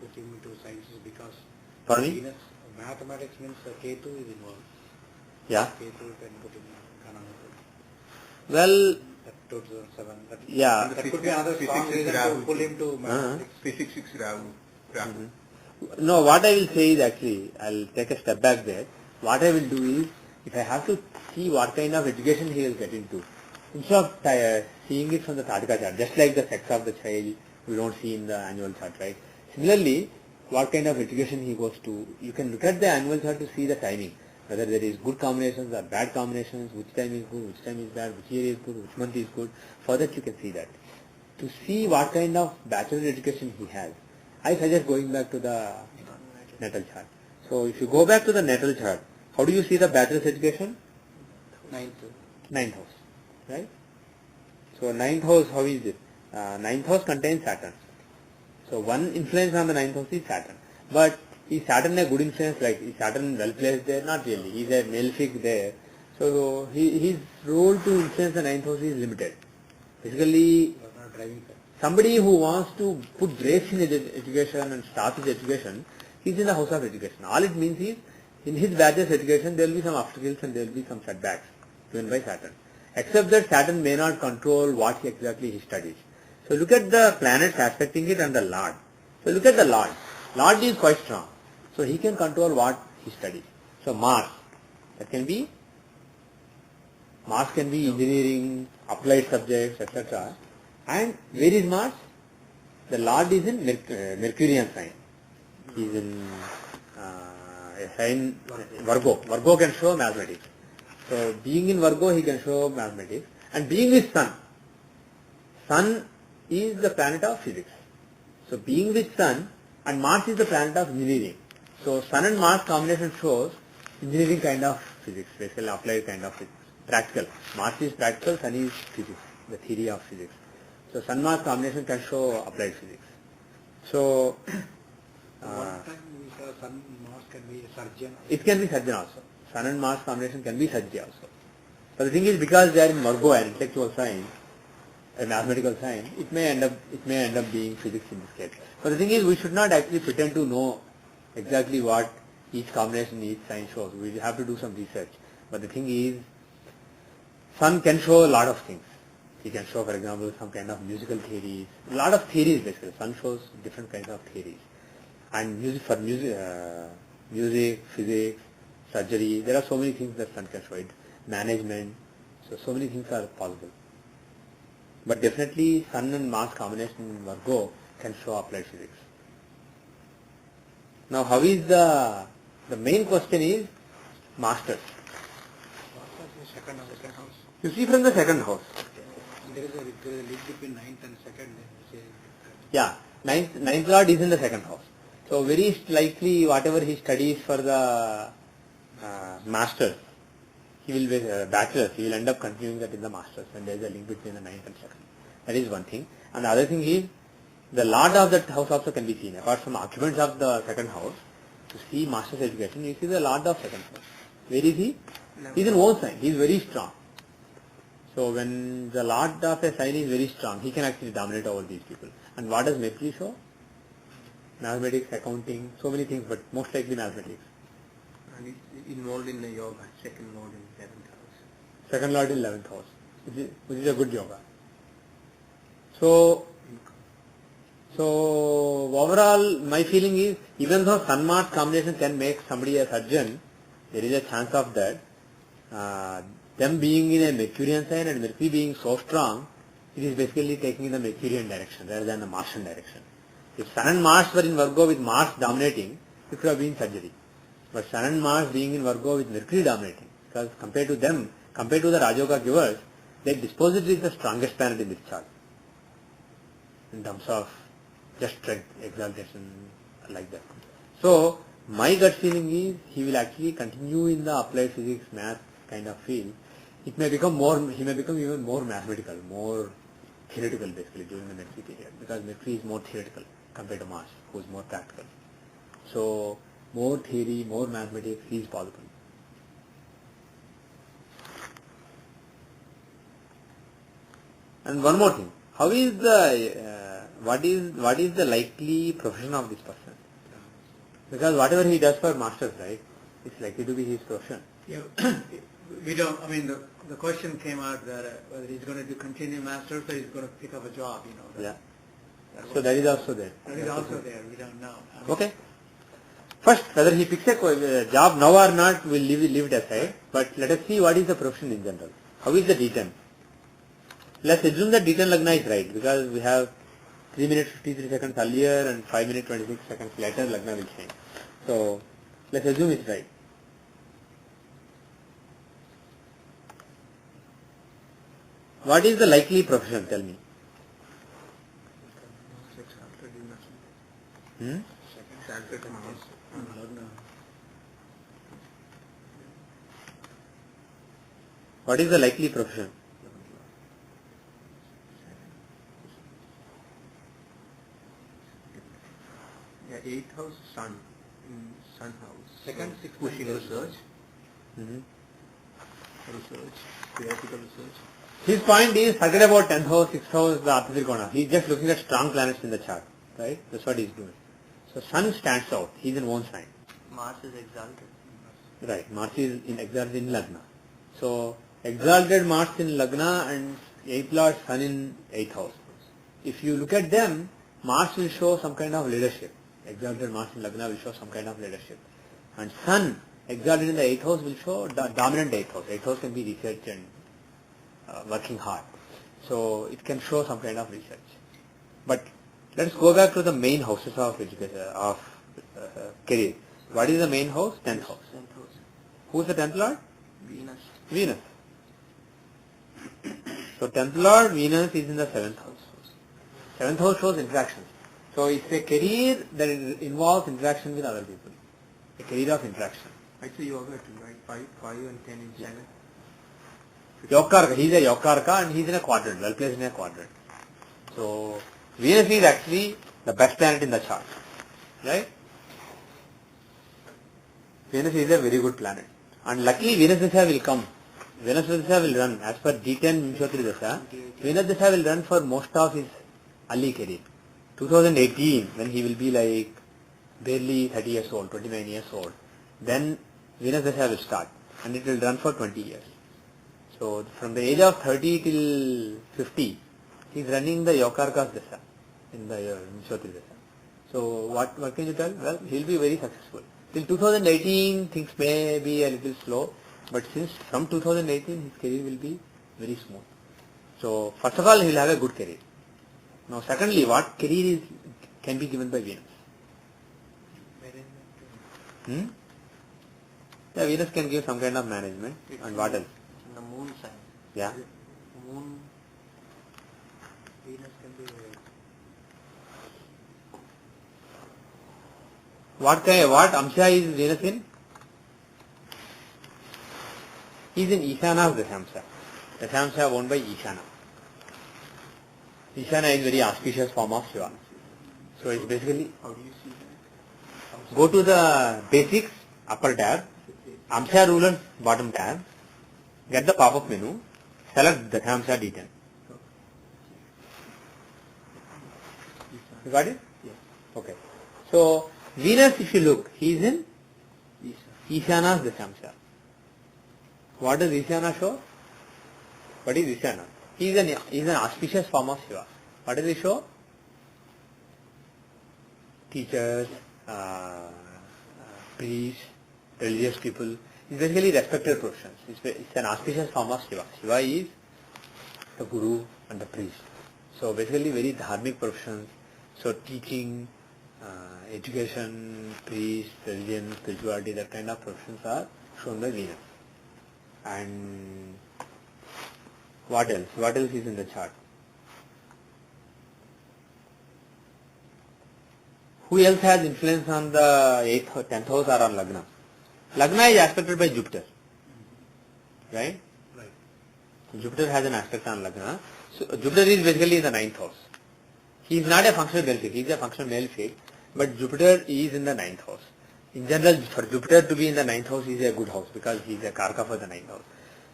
put him into sciences? Because For me? Venus, mathematics means Ketu is involved. Yeah. Ketu can put him in canonical. Well, That 2007. That, yeah. That could be another strong reason to pull him to mathematics. Physics is Rahu. No, what I will say is actually, I'll take a step back there. What I will do is, if I have to see what kind of education he will get into, instead of seeing it from the Tatika chart, just like the sex of the child, we don't see in the annual chart, right? Similarly, what kind of education he goes to, you can look at the annual chart to see the timing, whether there is good combinations or bad combinations, which time is good, which time is bad, which year is good, which month is good. For that you can see that. To see what kind of bachelor education he has, I suggest going back to the natal chart. So if you go back to the natal chart, how do you see the bachelor's education? Ninth house, right? So ninth house, how is it? Ninth house contains Saturn. So one influence on the ninth house is Saturn. But is Saturn a good influence? Like, is Saturn well placed there? Not really. He is a malefic there. So his role to influence the ninth house is limited. Basically, somebody who wants to put brakes in his education and stop his education, he is in the house of education. All it means is, In his Bachelor's education, there will be some obstacles and there will be some setbacks given by Saturn. Except that Saturn may not control what exactly he studies. So look at the planets aspecting it and the Lord. So look at the Lord. Lord is quite strong. So he can control what he studies. So Mars can be engineering, applied subjects, etc. And where is Mars? The Lord is in Mercurian sign. He is in a sign Virgo. Virgo can show mathematics. So being in Virgo, he can show mathematics. And being with Sun. Sun is the planet of physics. So being with Sun, and Mars is the planet of engineering. So Sun and Mars combination shows engineering kind of physics, basically applied kind of physics. Practical. Mars is practical, Sun is physics, the theory of physics. So Sun-Mars combination can show applied physics. So one time we saw Sun Mars can be a surgeon. It can be surgeon also. Sun and Mars combination can be surgery also. But the thing is, because they are in Virgo, an intellectual sign, a mathematical sign, it may end up being physics in this case. But the thing is, we should not actually pretend to know exactly what each combination, each sign shows. We have to do some research. But the thing is, Sun can show a lot of things. He can show, for example, some kind of musical theories. A lot of theories basically. Sun shows different kinds of theories. And music, physics, surgery. There are so many things that Sun can show. It management. So many things are possible. But definitely, Sun and Mars combination in Virgo can show applied physics. Now, how is the main question is masters. Second house. You see from the second house. There is a link between ninth and second. Yeah, ninth lord is in the second house. So very likely whatever he studies for the masters, he will be bachelor's, he will end up continuing that in the masters, and there is a link between the ninth and second. That is one thing. And the other thing is, the lord of that house also can be seen. Apart from occupants of the second house, to see master's education, you see the lord of second house. Where is he? He is in own sign. He is very strong. So when the lord of a sign is very strong, he can actually dominate over these people. And what does Mercury show? Mathematics, accounting, so many things, but most likely mathematics. And it's involved in the yoga, second lord in 11th house. Second lord in 11th house, which is a good yoga. So overall, my feeling is, even though Sun-Mars combination can make somebody a surgeon, there is a chance of that. Them being in a Mercurian sign and Mercury being so strong, it is basically taking in the Mercurian direction rather than the Martian direction. If Sun and Mars were in Virgo with Mars dominating, it could have been surgery. But Sun and Mars being in Virgo with Mercury dominating, because compared to them, compared to the Rajoga givers, their dispositor is the strongest planet in this chart. In terms of just strength, exaltation, like that. So, my gut feeling is he will actually continue in the applied physics, math kind of field. It may become he may become even more mathematical, more theoretical basically during the Mercury period, because Mercury is more theoretical compared to Mars, who is more practical. So, more theory, more mathematics is possible. And one more thing, how is what is the likely profession of this person? Because whatever he does for masters, right, it's likely to be his profession. Yeah, we don't. I mean, the question came out that whether he's going to do continue masters or he's going to pick up a job. Yeah. So that is also there. That is also there. We don't know. Okay. First, whether he picks a job now or not, we'll leave it aside. But let us see what is the profession in general. How is the D10? Let's assume that D10 Lagna is right, because we have 3 minutes 53 seconds earlier and 5 minutes 26 seconds later Lagna will change. So let's assume it's right. What is the likely profession? Tell me. What is the likely profession? Yeah, 8th house, Sun. Sun house. Second, So, sixth, pushing and research. Mm-hmm. Research. Theoretical research. His point is, forget about 10th house, 6th house, the Arthur Trikona. He's just looking at strong planets in the chart. Right? That's what he's doing. So Sun stands out. He's in one sign. Mars is exalted. Right, Mars is exalted in Lagna. So exalted Mars in Lagna and 8th Lord Sun in 8th house. If you look at them, Mars will show some kind of leadership. Exalted Mars in Lagna will show some kind of leadership. And Sun, exalted in the 8th house, will show dominant 8th house. 8th house can be research and working hard. So it can show some kind of research. But let's go back to the main houses of education, of career. What is the main house? 10th house. 10th house. Who is the 10th Lord? Venus. Venus. So 10th Lord, Venus is in the 7th house. 7th house shows interactions. So it's a career that involves interaction with other people. A career of interaction. Actually, yoga too, right? 5 and 10 in 7. Yokarka, he is a Yokarka and he is in a quadrant, well placed in a quadrant. So Venus is actually the best planet in the chart. Right? Venus is a very good planet. And luckily Venus Dasha will come. Venus Dasha will run. As per D10 Vimshatri Dasha, Venus Dasha will run for most of his early career. 2018, when he will be like barely 30 years old, 29 years old, then Venus Dasha will start. And it will run for 20 years. So from the age of 30 till 50, he is running the Yokarka's Dasha in the Vimshatri Dasha. So what can you tell? Well, he will be very successful. Till 2018, things may be a little slow, but since from 2018, his career will be very smooth. So first of all, he will have a good career. Now secondly, what career can be given by Venus? Yeah, Venus can give some kind of management. And what else? In the moon sign. Yeah. Moon. Venus can be. What Amsha is Venus in? He is in Ishana's Dashamsha. Dashamsha owned by Ishana. Ishana is very auspicious form of Shiva. So it's basically, How do you see that? go to the basics, upper tab, Amsha ruler, bottom tab, get the pop-up menu, select Dashamsha D10. You got it? Yeah. Okay. So Venus, if you look, he is in Ishana's Dashamsha. What does Ishana show? What is Ishana? He is an auspicious form of Shiva. What does he show? Teachers, priests, religious people. It's basically respected professions. It's an auspicious form of Shiva. Shiva is the guru and the priest. So basically very dharmic professions. So teaching, education, priest, religion, spirituality, that kind of professions are shown by Venus. And what else? What else is in the chart? Who else has influence on the 8th, 10th house or on Lagna? Lagna is aspected by Jupiter. Right? Right. Jupiter has an aspect on Lagna. So Jupiter is basically in the 9th house. He is not a functional malefic, he is a functional malefic, but Jupiter is in the 9th house. In general, for Jupiter to be in the 9th house is a good house because he is a Karka for the 9th house.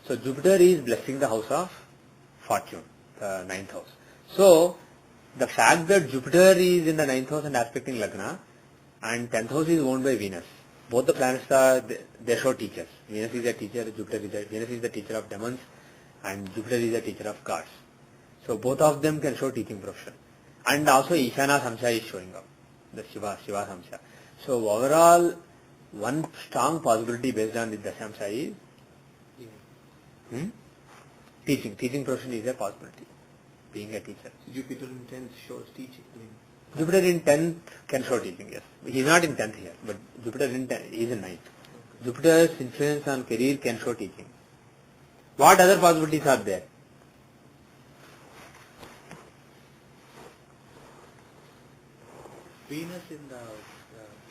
So Jupiter is blessing the house of fortune, the 9th house. So the fact that Jupiter is in the 9th house and aspecting Lagna and 10th house is owned by Venus. Both the planets are, they show teachers. Venus is a teacher, Venus is the teacher of demons and Jupiter is the teacher of gods. So both of them can show teaching profession. And also Ishana Samsha is showing up, the Shiva Samsha. So overall, one strong possibility based on the Dashamsha is teaching. Teaching profession is a possibility, being a teacher. Jupiter in 10th shows teaching. Jupiter in 10th can show teaching, yes. He is not in 10th here, but Jupiter in 10th is in 9th. Jupiter's influence on career can show teaching. What other possibilities are there? Venus in the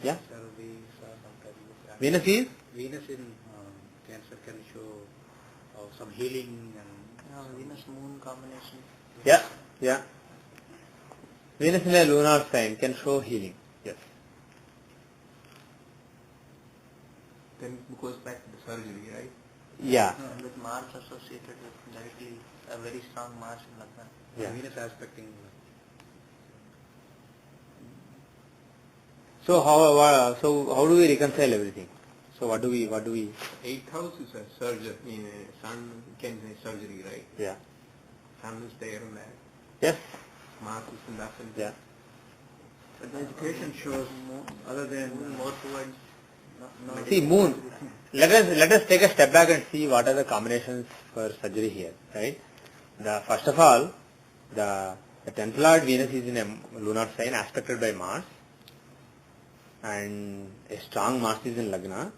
Yeah. service or something. Venus is? Venus in Cancer can show some healing and Venus moon combination. Yeah. Venus in a lunar sign can show healing, yes. Then it goes back to the surgery, right? Yeah. With Mars associated with directly a very strong Mars in Lagna. Yeah. Venus aspecting. So how do we reconcile everything? So what do we? 8th house is a surgery. I mean, sun can say surgery, right? Yeah. Sun is there in that. Yes. Mars is in that. Yeah. But the education shows more, other than more towards See, moon. Let us take a step back and see what are the combinations for surgery here, right? First of all, the 10th Lord Venus is in a lunar sign aspected by Mars, and a strong Mars is in Lagna,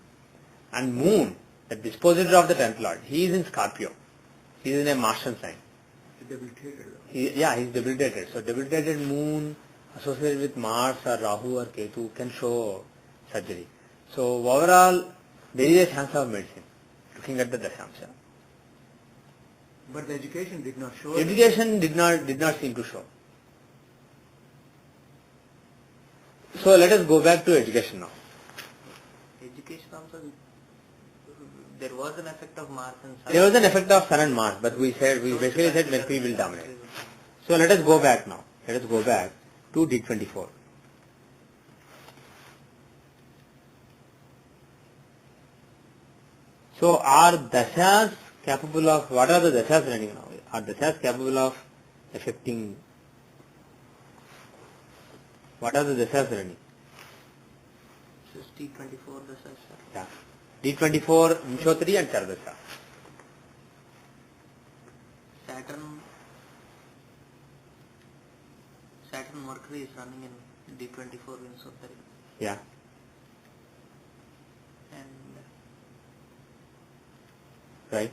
and Moon, the dispositor of the 10th Lord, he is in Scorpio. He is in a Martian sign. debilitated. He's debilitated. So debilitated Moon associated with Mars or Rahu or Ketu can show surgery. So overall, there is a chance of medicine, looking at the Dashamsha. But the education did not show. Education did not seem to show. So let us go back to education now. education also. There was an effect of Mars and Sun. There was an effect of Sun and Mars, but we basically said Mercury will dominate. So let us go back now. Let us go back to D24. So are dashas capable of, what are the dashas running now? Are dashas capable of affecting, what are the dashas running? This is T24 the sir. Yeah. D24, Vimshotri and Chardasha. Saturn Mercury is running in D24 Vimshotri. Yeah. And Right.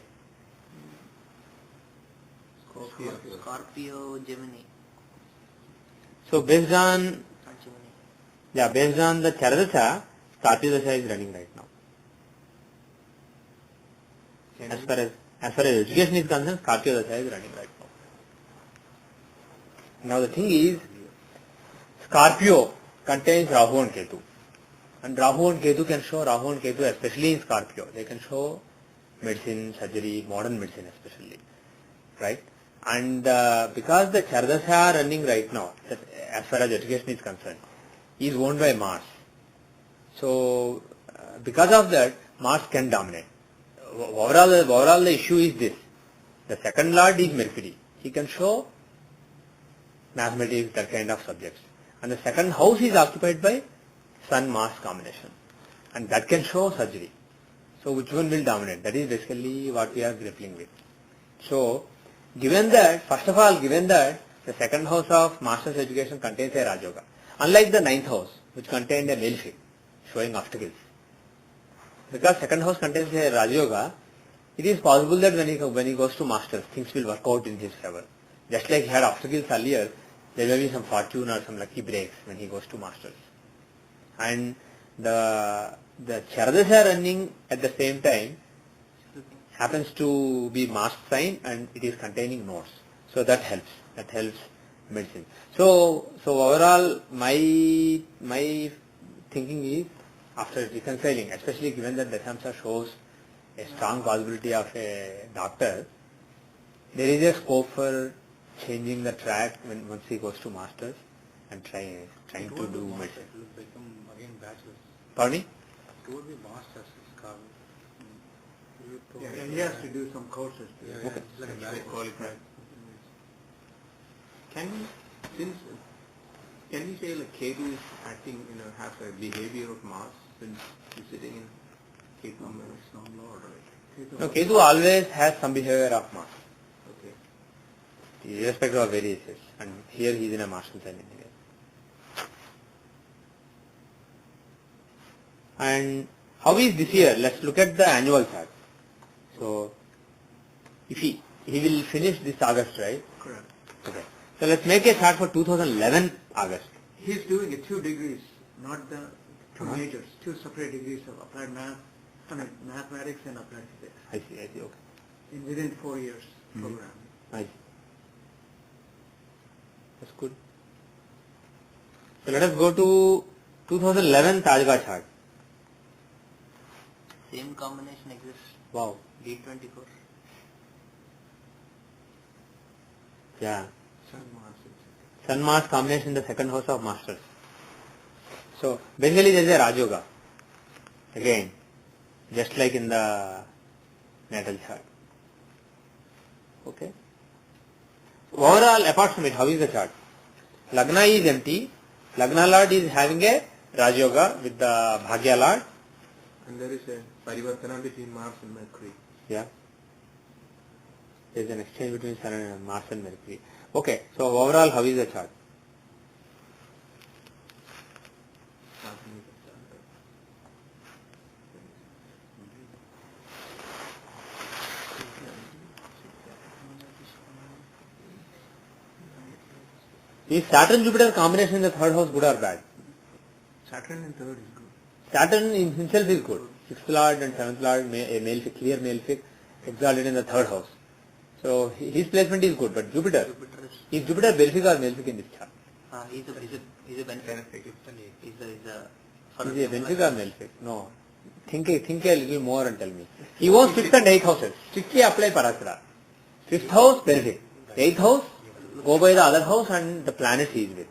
Scorpio Gemini. So based on, Not Gemini. based on the Chardasha, Scorpio Dasha is running right now. As far as education is concerned, Scorpio Dasha is running right now. Now the thing is, Scorpio contains Rahu and Ketu. And Rahu and Ketu can show, especially in Scorpio, they can show medicine, surgery, modern medicine especially. Right? And because the Chardasha running right now, as far as education is concerned, is owned by Mars. So because of that, Mars can dominate. Overall the issue is this. The second lord is Mercury. He can show mathematics, that kind of subjects. And the second house is occupied by Sun-Mars combination. And that can show surgery. So which one will dominate? That is basically what we are grappling with. So, first of all, given that the second house of master's education contains a Rajoga, unlike the ninth house, which contained a malefic, showing obstacles. Because second house contains a Rajoga, it is possible that when he goes to masters, things will work out in his favor. Just like he had obstacles earlier, there may be some fortune or some lucky breaks when he goes to masters. And the Chardasha running at the same time happens to be Mars sign and it is containing nodes. So that helps medicine. So overall my thinking is, after reconciling, especially given that Dashamsa shows a strong possibility of a doctor, there is a scope for changing the track once he goes to masters and trying to do medicine. It will become again bachelor's. Pardon me? It will be master's. Yeah, he has to do some courses. Okay. Like a very qualified. Can we say like Ketu is acting, has a behavior of Mars since he's sitting in Ketu? It's not Lord, right? No, Ketu always has some behavior of Mars, Okay. irrespective of where he is. And here he is in a Martian sign anyway. And how is this year? Let's look at the annual chart. So, if he will finish this August, right? Correct. Okay. So let's make a chart for 2011 August. He's doing it 2 degrees, not the 2 Uh-huh. majors, 2 separate degrees of applied mathematics and applied physics. I see, okay. Within 4 years Mhm. program. I see. That's good. So let us go to 2011 Tajga chart. Same combination exists. Wow. D24. Yeah. Sun-Mars. Sun-Mars combination in the second house of masters. So basically there is a Rajoga. Again, just like in the natal chart. Okay. Overall, apart from it, how is the chart? Lagna is empty. Lagna Lord is having a Raj Yoga with the Bhagya Lord. And there is a parivartana between Mars and Mercury. Yeah. There is an exchange between Sun and Mars and Mercury. Okay. So overall, how is the chart? Is Saturn-Jupiter combination in the third house good or bad? Saturn in third is good. Saturn in himself is good. Sixth lord and seventh lord, a malefic, clear malefic, exalted in the third house. So his placement is good, but Jupiter is Jupiter benefic or malefic in this chart? He's a benefic. He's a benefic or malefic? No. Think a little more and tell me. He wants 5th and 8th houses. Strictly apply Parashara. 5th house, benefic. 8th house, go by the other house and the planet he is with.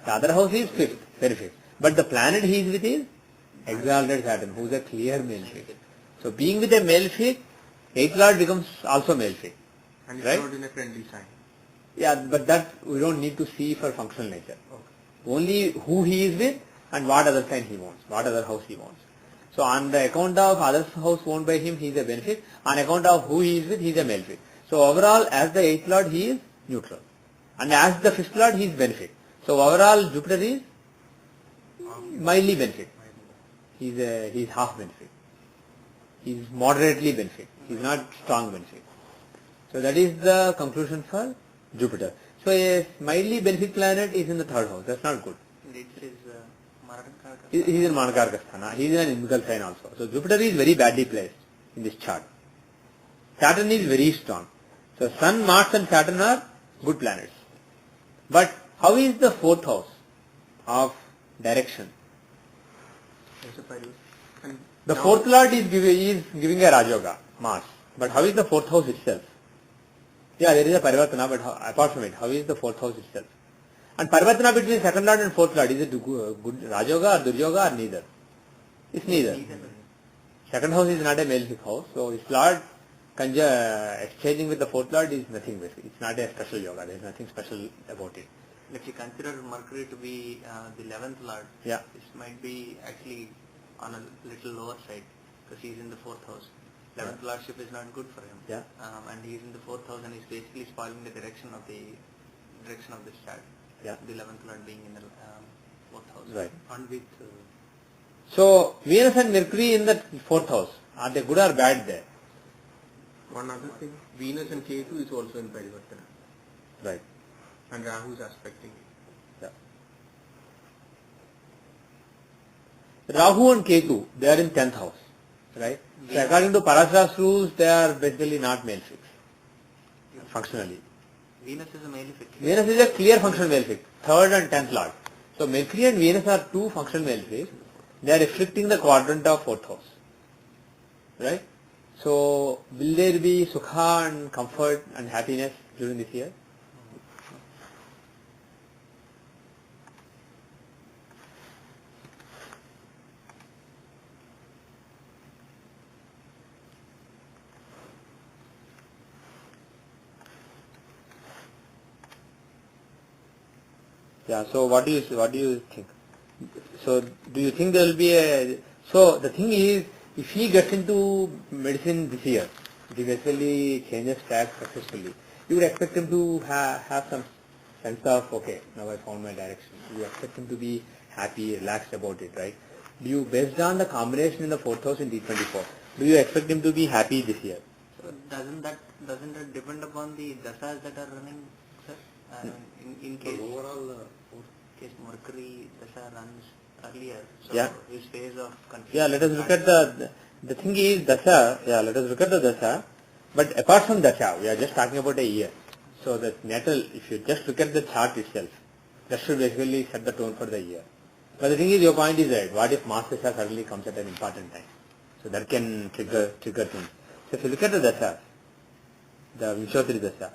The other house is 5th, benefic. But the planet he is with is exalted Saturn, who is a clear malefic. So being with a malefic, 8th lord becomes also malefic. And it's right? not in a friendly sign. Yeah, but that we don't need to see for functional nature. Okay. Only who he is with and what other sign he wants, what other house he wants. So on the account of other house owned by him, he is a benefic. On account of who he is with, he is a malefic. So overall, as the 8th lord, he is neutral. And as the 5th lord, he is benefic. So overall, Jupiter is mildly benefic. He is half benefic. He is moderately benefic. He is not strong benefic. So that is the conclusion for Jupiter. So a mildly benefic planet is in the third house. That's not good. It is He is in Manakarka Sthana. He is an inimical sign also. So Jupiter is very badly placed in this chart. Saturn is very strong. So Sun, Mars and Saturn are good planets. But how is the fourth house of direction? The fourth lord is giving a Rajoga, Mars. But how is the fourth house itself? Yeah, there is a Parivartana, but apart from it, how is the fourth house itself? And Parivartana between second lord and fourth lord, is it good Rajoga or Duryoga or neither? It's neither. Second house is not a malefic house, so his lord exchanging with the fourth lord is nothing basic. It's not a special yoga, there is nothing special about it. If you consider Mercury to be the 11th lord, yeah, this might be actually on a little lower side because he's in the 4th house. 11th lordship is not good for him. Yeah. And he's in the 4th house and he's basically spoiling the direction of this chart. Yeah. The 11th lord being in the 4th house. Right. And with so Venus and Mercury in the fourth house, are they good or bad there? One other thing, Venus and Ketu is also in Parivartana. Right. And Rahu is aspecting it. Yeah. Rahu and Ketu, they are in 10th house. Right? So according to Parashara's rules, they are basically not malefic. Functionally. Venus is a malefic. Venus is a clear functional malefic. 3rd and 10th lord. So Mercury and Venus are two functional malefics. They are reflecting the quadrant of 4th house. Right? So will there be sukha and comfort and happiness during this year? Yeah, so what do you think? So do you think there will be so the thing is, if he gets into medicine this year, if he basically changes track successfully, you would expect him to have some sense of, okay, now I found my direction. You expect him to be happy, relaxed about it, right? Based on the combination in the 4th house in D24, do you expect him to be happy this year? So doesn't that depend upon the dasas that are running, sir? In case case Mercury dasa runs earlier, so his phase of confusion. Yeah, let us look at the thing is dasa. Yeah, let us look at the dasa. But apart from dasa, we are just talking about a year. So the natal, if you just look at the chart itself, that should basically set the tone for the year. But the thing is, your point is right. What if Mars dasa suddenly comes at an important time? So that can trigger things. So if you look at the dasa, the Vimshottari dasa,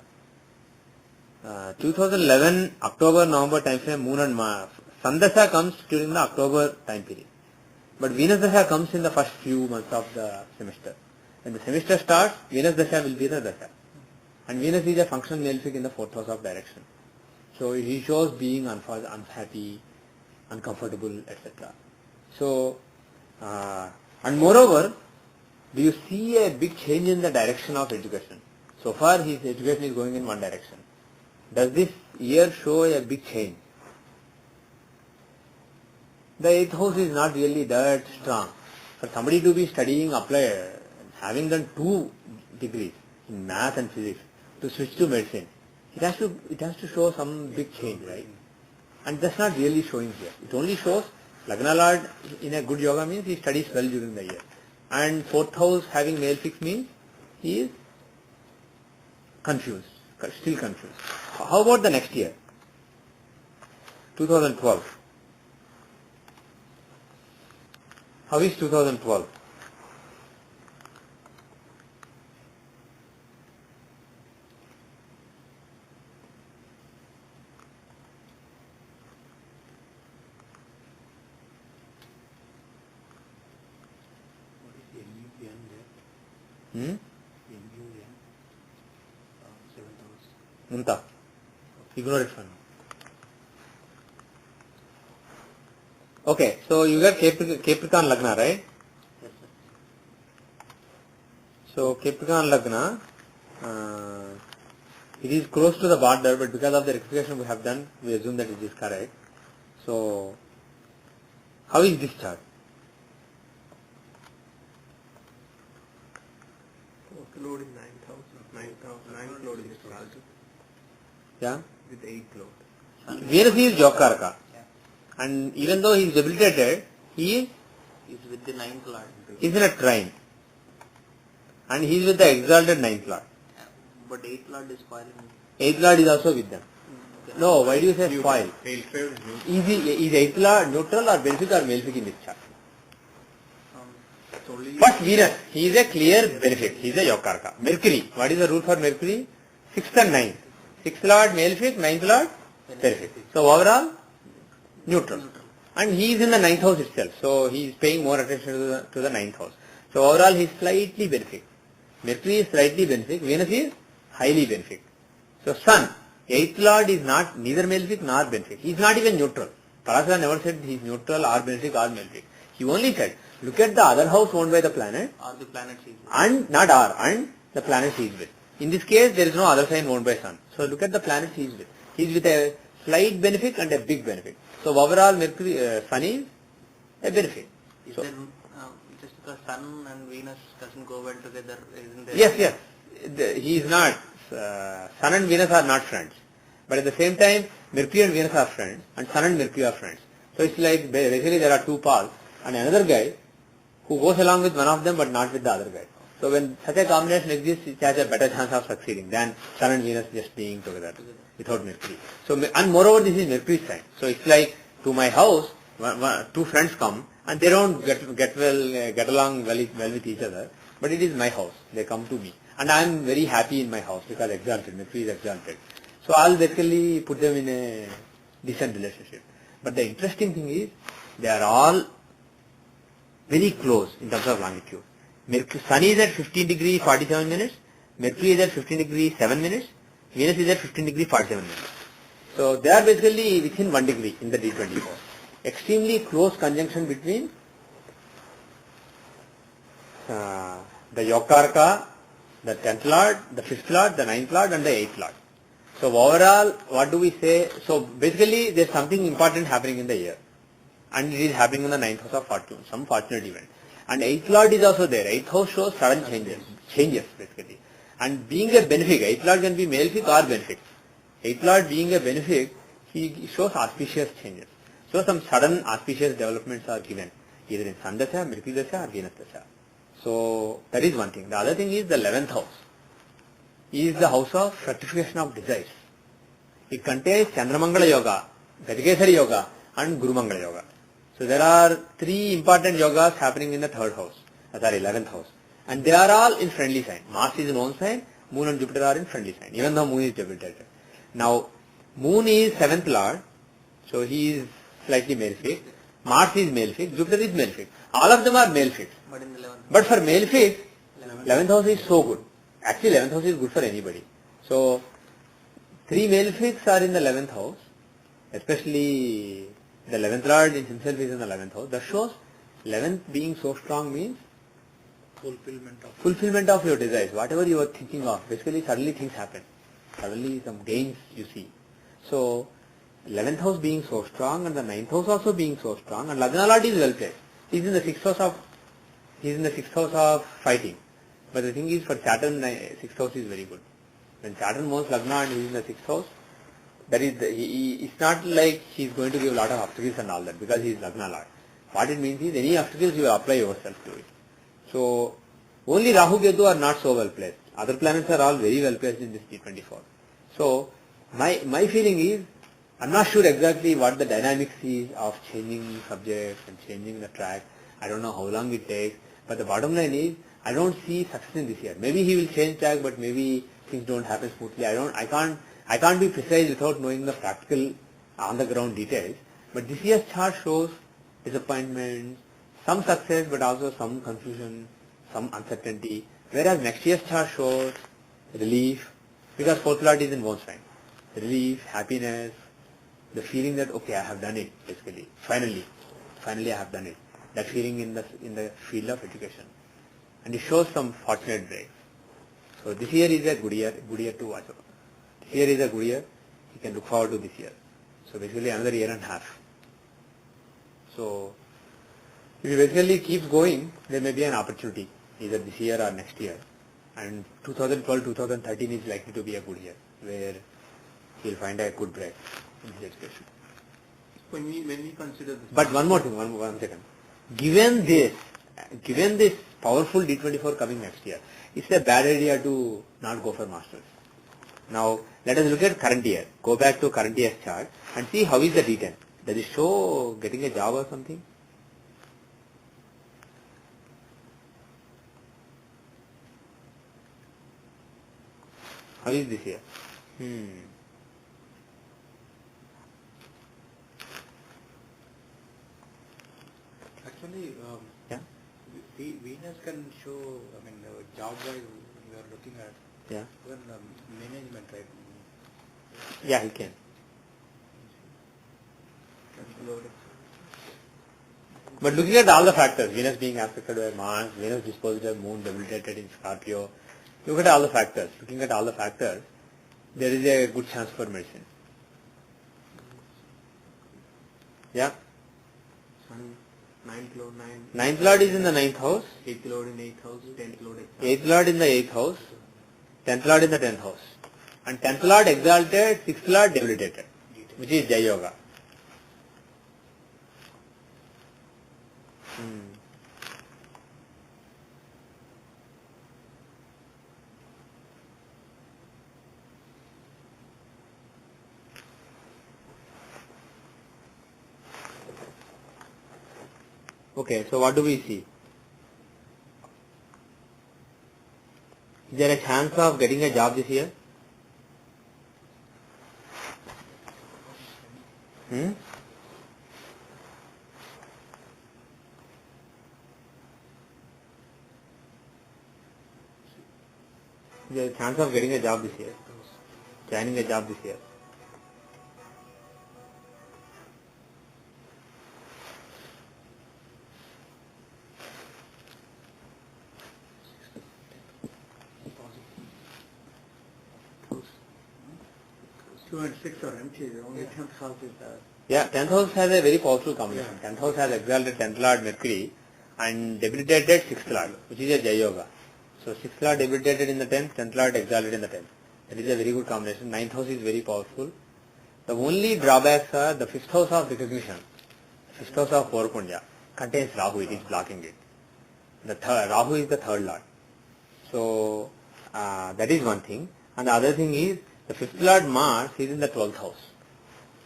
2011 October November time frame, Moon and Mars, Sandasa comes during the October time period. But Venus Dasha comes in the first few months of the semester. When the semester starts, Venus Dasha will be the Dasha. And Venus is a functional malefic in the 4th house of direction. So he shows being unhappy, uncomfortable, etc. So, and moreover, do you see a big change in the direction of education? So far his education is going in one direction. Does this year show a big change? The 8th house is not really that strong. For somebody to be studying, having done 2 degrees in math and physics, to switch to medicine, it has to show some big change, right? And that's not really showing here. It only shows Lagna Lord in a good yoga means he studies well during the year. And 4th house having male fix means he is confused, still confused. How about the next year? 2012. How is 2012? Munta. Ignore it for now. Okay, so you got Capricorn Lagna, right? Yes, sir. So Capricorn Lagna, it is close to the border, but because of the rectification we have done, we assume that it is correct. So, how is this chart? Load in 9,000. 9th load in astrology. Yeah? With 8th load. Venus is Jokarka. And even though he is debilitated, he Is with the 9th lord. is in a trine. And he is with the exalted 9th lord. But 8th lord is spoiling. 8th lord is also with them. No, why do you say spoil? Is 8th lord neutral or benefic or malefic in this chart? It's only First Venus, he is a clear benefic. He is a Yokarka. Mercury, what is the rule for Mercury? 6th and 9th. 6th lord malefic, 9th lord benefic. So overall, neutral. And he is in the 9th house itself. So he is paying more attention to the 9th house. So overall he is slightly benefic. Mercury is slightly benefic. Venus is highly benefic. So Sun, 8th lord is not neither malefic nor benefic. He is not even neutral. Parasara never said he is neutral or benefic or malefic. He only said, look at the other house owned by the planet. Or the planets is with. And not R, and the planet he is with. In this case, there is no other sign owned by Sun. So look at the planet he is with. He is with a slight benefic and a big benefic. So overall, Mercury, Sun is a benefic. Is So, there, just because Sun and Venus doesn't go well together, isn't there? yes. He is not, Sun and Venus are not friends. But at the same time, Mercury and Venus are friends, and Sun and Mercury are friends. So it's like, basically there are 2 paths, and another guy who goes along with one of them but not with the other guy. So when such a combination exists, it has a better chance of succeeding than Sun and Venus just being together without Mercury. So, and moreover, this is Mercury's sign. So it's like, to my house, 2 friends come and they don't get along well with each other, but it is my house. They come to me, and I am very happy in my house because exalted. Mercury is exalted. So I'll basically put them in a decent relationship. But the interesting thing is, they are all very close in terms of longitude. Sun is at 15 degree 47 minutes, Mercury is at 15 degree 7 minutes, Venus is at 15 degree 47 minutes. So they are basically within 1 degree in the D24. Extremely close conjunction between the Yokarka, the 10th lord, the 5th lord, the 9th lord and the 8th lord. So overall, what do we say? So basically there is something important happening in the year. And it is happening in the 9th house of fortune, some fortunate event. And 8th lord is also there. 8th house shows sudden changes basically. And being a benefic, 8th lord can be malefic or benefic. 8th lord being a benefic, he shows auspicious changes. So some sudden auspicious developments are given, either in Sun Dasha, Mercury Dasha or Venus Dasha. So that is one thing. The other thing is the 11th house. Is the house of fructification of desires. It contains Chandramangala Yoga, Gajikesari Yoga and Guru Mangala Yoga. So there are 3 important yogas happening in the 3rd house, 11th house. And they are all in friendly sign. Mars is in own sign, Moon and Jupiter are in friendly sign, even though Moon is debilitated. Now, Moon is 7th lord, so he is slightly malefic. Mars is male fixed, Jupiter is male fixed. All of them are male fixed. But in the 11th. But for male fixed, 11th house is so good. Actually 11th house is good for anybody. So 3 male fixed are in the 11th house, especially the 11th lord in himself is in the 11th house. That shows 11th being so strong means fulfillment of your desires, whatever you are thinking of. Basically suddenly things happen. Suddenly some gains you see. So 11th house being so strong and the 9th house also being so strong, and Lagna Lord is well placed. He is in the 6th house of fighting. But the thing is, for Saturn, 6th house is very good. When Saturn moves Lagna and he is in the 6th house, that is it's not like he is going to give a lot of obstacles and all that, because he is Lagna Lord. What it means is, any obstacles you apply yourself to it. So only Rahu Ketu are not so well placed. Other planets are all very well placed in this T24. So my feeling is, I'm not sure exactly what the dynamics is of changing subjects and changing the track. I don't know how long it takes, but the bottom line is, I don't see success in this year. Maybe he will change track, but maybe things don't happen smoothly. I can't be precise without knowing the practical on the ground details. But this year's chart shows disappointment, some success, but also some confusion, some uncertainty. Whereas next year's chart shows relief, because 4th lord is in one's sign. Relief, happiness, the feeling that okay, I have done it. Basically, finally I have done it. That feeling in the field of education, and it shows some fortunate breaks. So this year is a good year to watch over. This year is a good year. You can look forward to this year. So basically another year and a half. So if it basically keeps going, there may be an opportunity either this year or next year. And 2012-2013 is likely to be a good year, where he'll find a good break in his education. When we consider this. But one more thing, one second. Given this powerful D24 coming next year, it's a bad idea to not go for masters. Now let us look at current year. Go back to current year's chart and see how is the D10. Does it show getting a job or something? How is this year? Actually, Yeah. Venus can show, job-wise we are looking at, Yeah. even management, right? Yeah, he can. But looking at all the factors, Venus being aspected by Mars, Venus dispositive Moon debilitated in Scorpio, look at all the factors. Looking at all the factors, there is a good chance for medicine. Yeah. Sun, 9th lord, 9th lord is in the 9th house. 8th lord in 8th house, 10th lord. 8th lord in the 8th house. 10th lord in the 10th house. And 10th lord exalted, 6th lord debilitated, which is Jai Yoga. Okay, so what do we see? Is there a chance of getting a job this year? Is there a chance of getting a job this year? Joining a job this year? Two and six are empty, the only 10th house is there. Yeah, 10th house has a very powerful combination. 10th house has exalted 10th lord Mercury and debilitated 6th lord, which is a Jai Yoga. So 6th lord debilitated in the 10th, 10th lord exalted in the 10th. That is a very good combination. 9th house is very powerful. The only drawbacks are the 5th house of recognition, 5th house of Porpunja contains Rahu, it is blocking it. Rahu is the 3rd lord. So that is one thing. And the other thing is, the 5th lord Mars is in the 12th house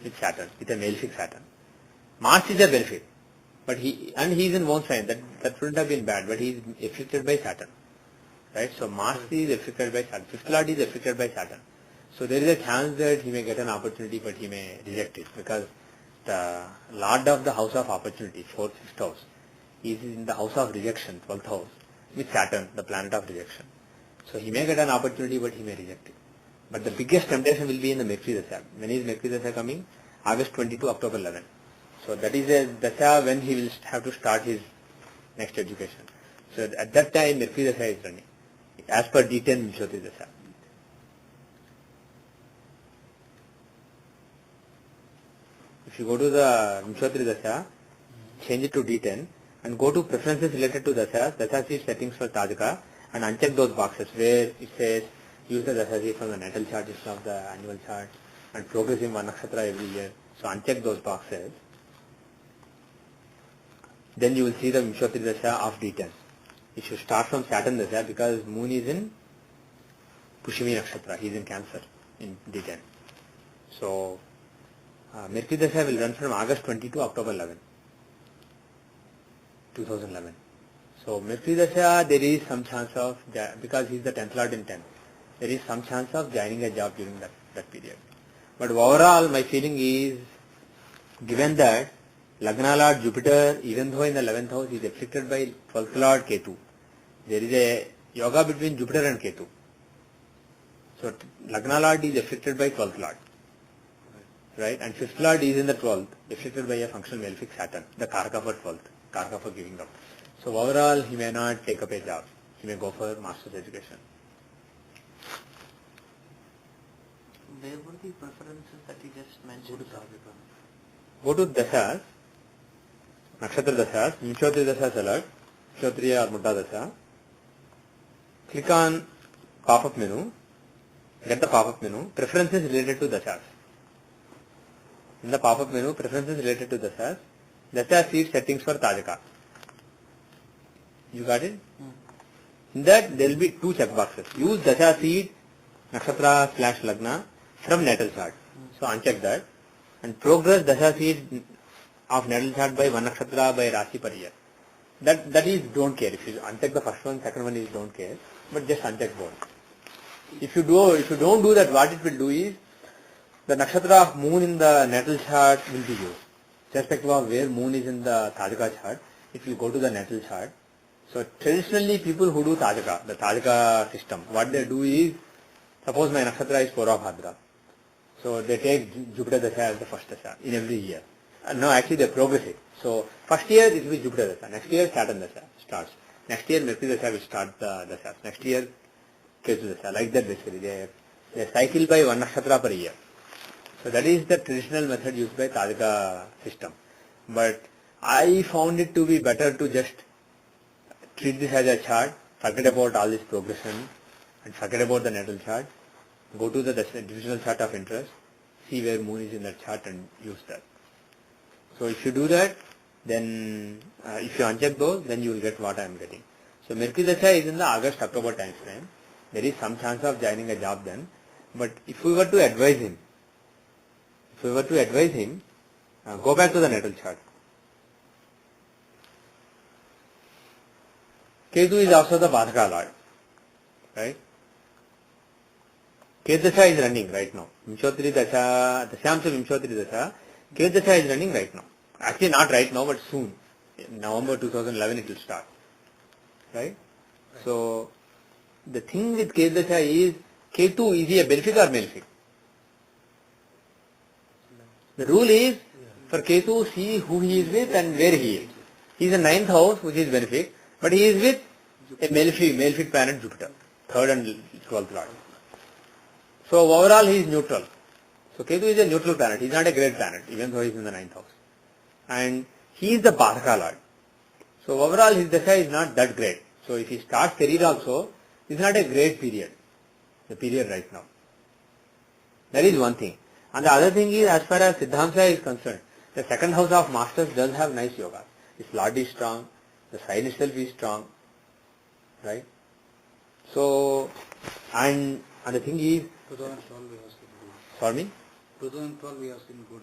with Saturn, with a malefic Saturn. Mars is a benefic, but he is in one sign. That wouldn't have been bad, but he is afflicted by Saturn, right? So Mars is afflicted by Saturn. 5th lord is afflicted by Saturn. So there is a chance that he may get an opportunity, but he may reject it, because the Lord of the house of opportunity, 4th, 5th house, is in the house of rejection, 12th house, with Saturn, the planet of rejection. So he may get an opportunity, but he may reject it. But the biggest temptation will be in the Mercury Dasha. When is Mercury Dasha coming? August 22, October 11. So that is a Dasha when he will have to start his next education. So at that time, Mercury Dasha is running, as per D10 Vimshottari Dasha. If you go to the Vimshottari Dasha, change it to D10 and go to preferences related to Dashas, Dasha seed settings for Tajaka, and uncheck those boxes where it says use the Dasha seed from the natal chart instead of the annual chart and progress in one nakshatra every year. So uncheck those boxes. Then you will see the Vimshottari Dasha of D10. It should start from Saturn Dasha because Moon is in Pushimi Nakshatra. He is in Cancer in D10. So Mercury Dasha will run from August 20 to October 11, 2011. So Mercury Dasha, there is some chance of, because he is the 10th Lord in 10, there is some chance of joining a job during that period. But overall, my feeling is, given that Lagna Lord Jupiter, even though in the 11th house, is afflicted by 12th Lord Ketu, there is a yoga between Jupiter and Ketu. So Lagna Lord is afflicted by 12th Lord. Right? And 5th Lord is in the 12th, afflicted by a functional malefic Saturn, the Karaka for 12th, Karaka for giving up. So overall, he may not take up a job. He may go for master's education. Where were the preferences that you just mentioned? Go to Dashas, Nakshatra Dashas, Vimshottari Dasha select, Kshotriya or Mutta Dasha. Click on pop-up menu, get the pop-up menu, preferences related to Dashas. In the pop-up menu, preferences related to Dashas, Dasha seed settings for Tajaka. You got it? In that, there will be two checkboxes. Use Dasha seed, Nakshatra / Lagna from natal chart. So uncheck that. And progress Dasha seed of natal chart by one Nakshatra by Rashi per year. That is don't care. If you uncheck the first one, second one is don't care. But just uncheck both. If you don't do that, what it will do is, the nakshatra of moon in the natal chart will be used. Irrespective of where moon is in the Tajaka chart, it will go to the natal chart. So traditionally people who do Tajaka, the Tajaka system, what they do is, suppose my nakshatra is Purvabhadra. So they take Jupiter Dasha as the first Dasha in every year. No, actually they progress it. So first year it will be Jupiter Dasha, next year Saturn Dasha starts. Next year Mercury Dasha will start the Dashas. Next year Ketu Dasha. Like that basically. They cycle by one nakshatra per year. So that is the traditional method used by Tajaka system. But I found it to be better to just treat this as a chart, forget about all this progression and forget about the natal chart, go to the divisional chart of interest, see where moon is in that chart and use that. So if you do that, then if you uncheck those, then you will get what I am getting. So Mercury Dasha is in the August-October time frame. There is some chance of joining a job then. But if we were to advise him, go back to the natal chart. Ketu is also the Badhaka Lord. Right? Ketu Dasha is running right now. Vimshottari Dasha, Dashyamsa Vimshottari Dasha, Ketu Dasha is running right now. Actually not right now, but soon. In November 2011 it will start. Right? So, the thing with Ketu Dasha is, Ketu, is he a benefic or malefic? The rule is, for Ketu, see who he is with and where he is. He is in 9th house, which is benefic, but he is with a malefic planet Jupiter, 3rd and 12th Lord. So overall he is neutral. So Ketu is a neutral planet, he is not a great planet, even though he is in the 9th house. And he is the Badhaka Lord. So overall his Dasha is not that great. So if he starts career also, it is not a great period, the period right now. That is one thing. And the other thing is, as far as Siddhamsa is concerned, the 2nd house of Masters does have nice yoga. His Lord is strong, the sign itself is strong, right? So, and the thing is, 2012 we have seen good. for me? 2012 we have seen good.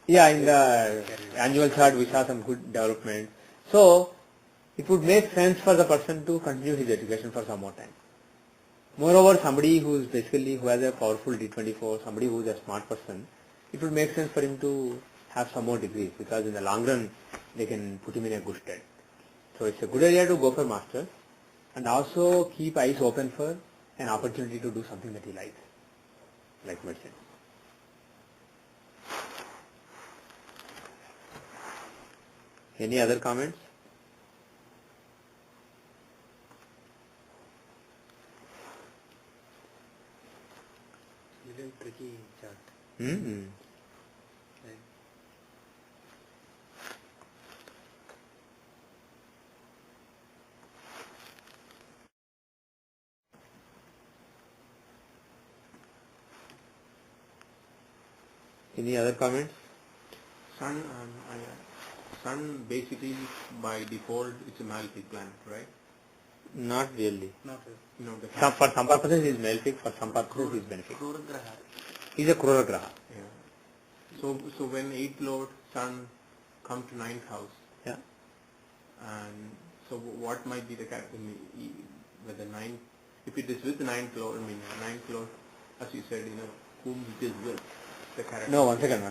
Yeah, in the annual chart we saw some good development. So, it would make sense for the person to continue his education for some more time. Moreover, somebody who has a powerful D24, somebody who is a smart person, it would make sense for him to have some more degrees, because in the long run they can put him in a good stead. So it's a good idea to go for masters and also keep eyes open for an opportunity to do something that he likes, like medicine. Any other comments? Little tricky chart. Mm-hmm. Right. Any other comments? Sun basically by default it's a malefic planet, right? Not really. Not really. You know the For some purposes he is malefic, for some purposes he is benefic. Kruragraha. He is a Krura Graha. Yeah. So when 8th Lord Sun come to 9th house, Yeah. and so what might be the character whether 9th, if it is with 9th Lord, 9th Lord, as you said, whom it is with, the character. No, one second.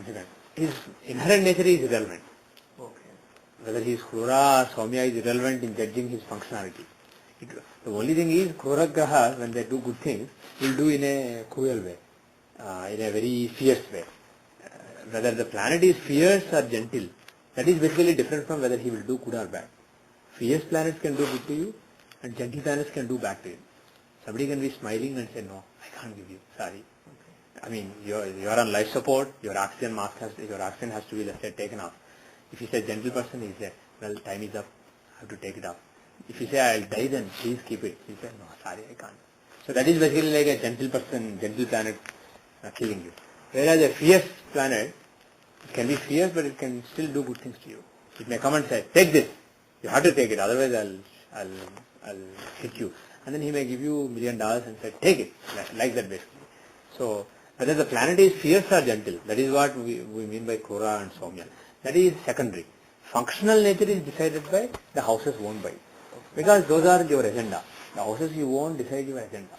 His inherent nature is irrelevant. Okay. Whether he is Krura or Saumya is irrelevant in judging his functionality. The only thing is, Krura Graha, when they do good things, will do in a cruel way, in a very fierce way. Whether the planet is fierce or gentle, that is basically different from whether he will do good or bad. Fierce planets can do good to you, and gentle planets can do bad to you. Somebody can be smiling and say, no, I can't give you, sorry. I mean, you're on life support, your oxygen has to be, let's say, taken off. If you say gentle person, he says, well, time is up, I have to take it off. If you say, I'll die then, please keep it. He says, no, sorry, I can't. So that is basically like a gentle person, gentle planet killing you. Whereas a fierce planet, it can be fierce, but it can still do good things to you. It may come and say, take this. You have to take it, otherwise I'll hit you. And then he may give you $1 million and say, take it, like that basically. So, whether the planet is fierce or gentle, that is what we mean by Krura and Saumya. That is secondary. Functional nature is decided by the houses owned by. Because those are your agenda. The houses you own decide your agenda.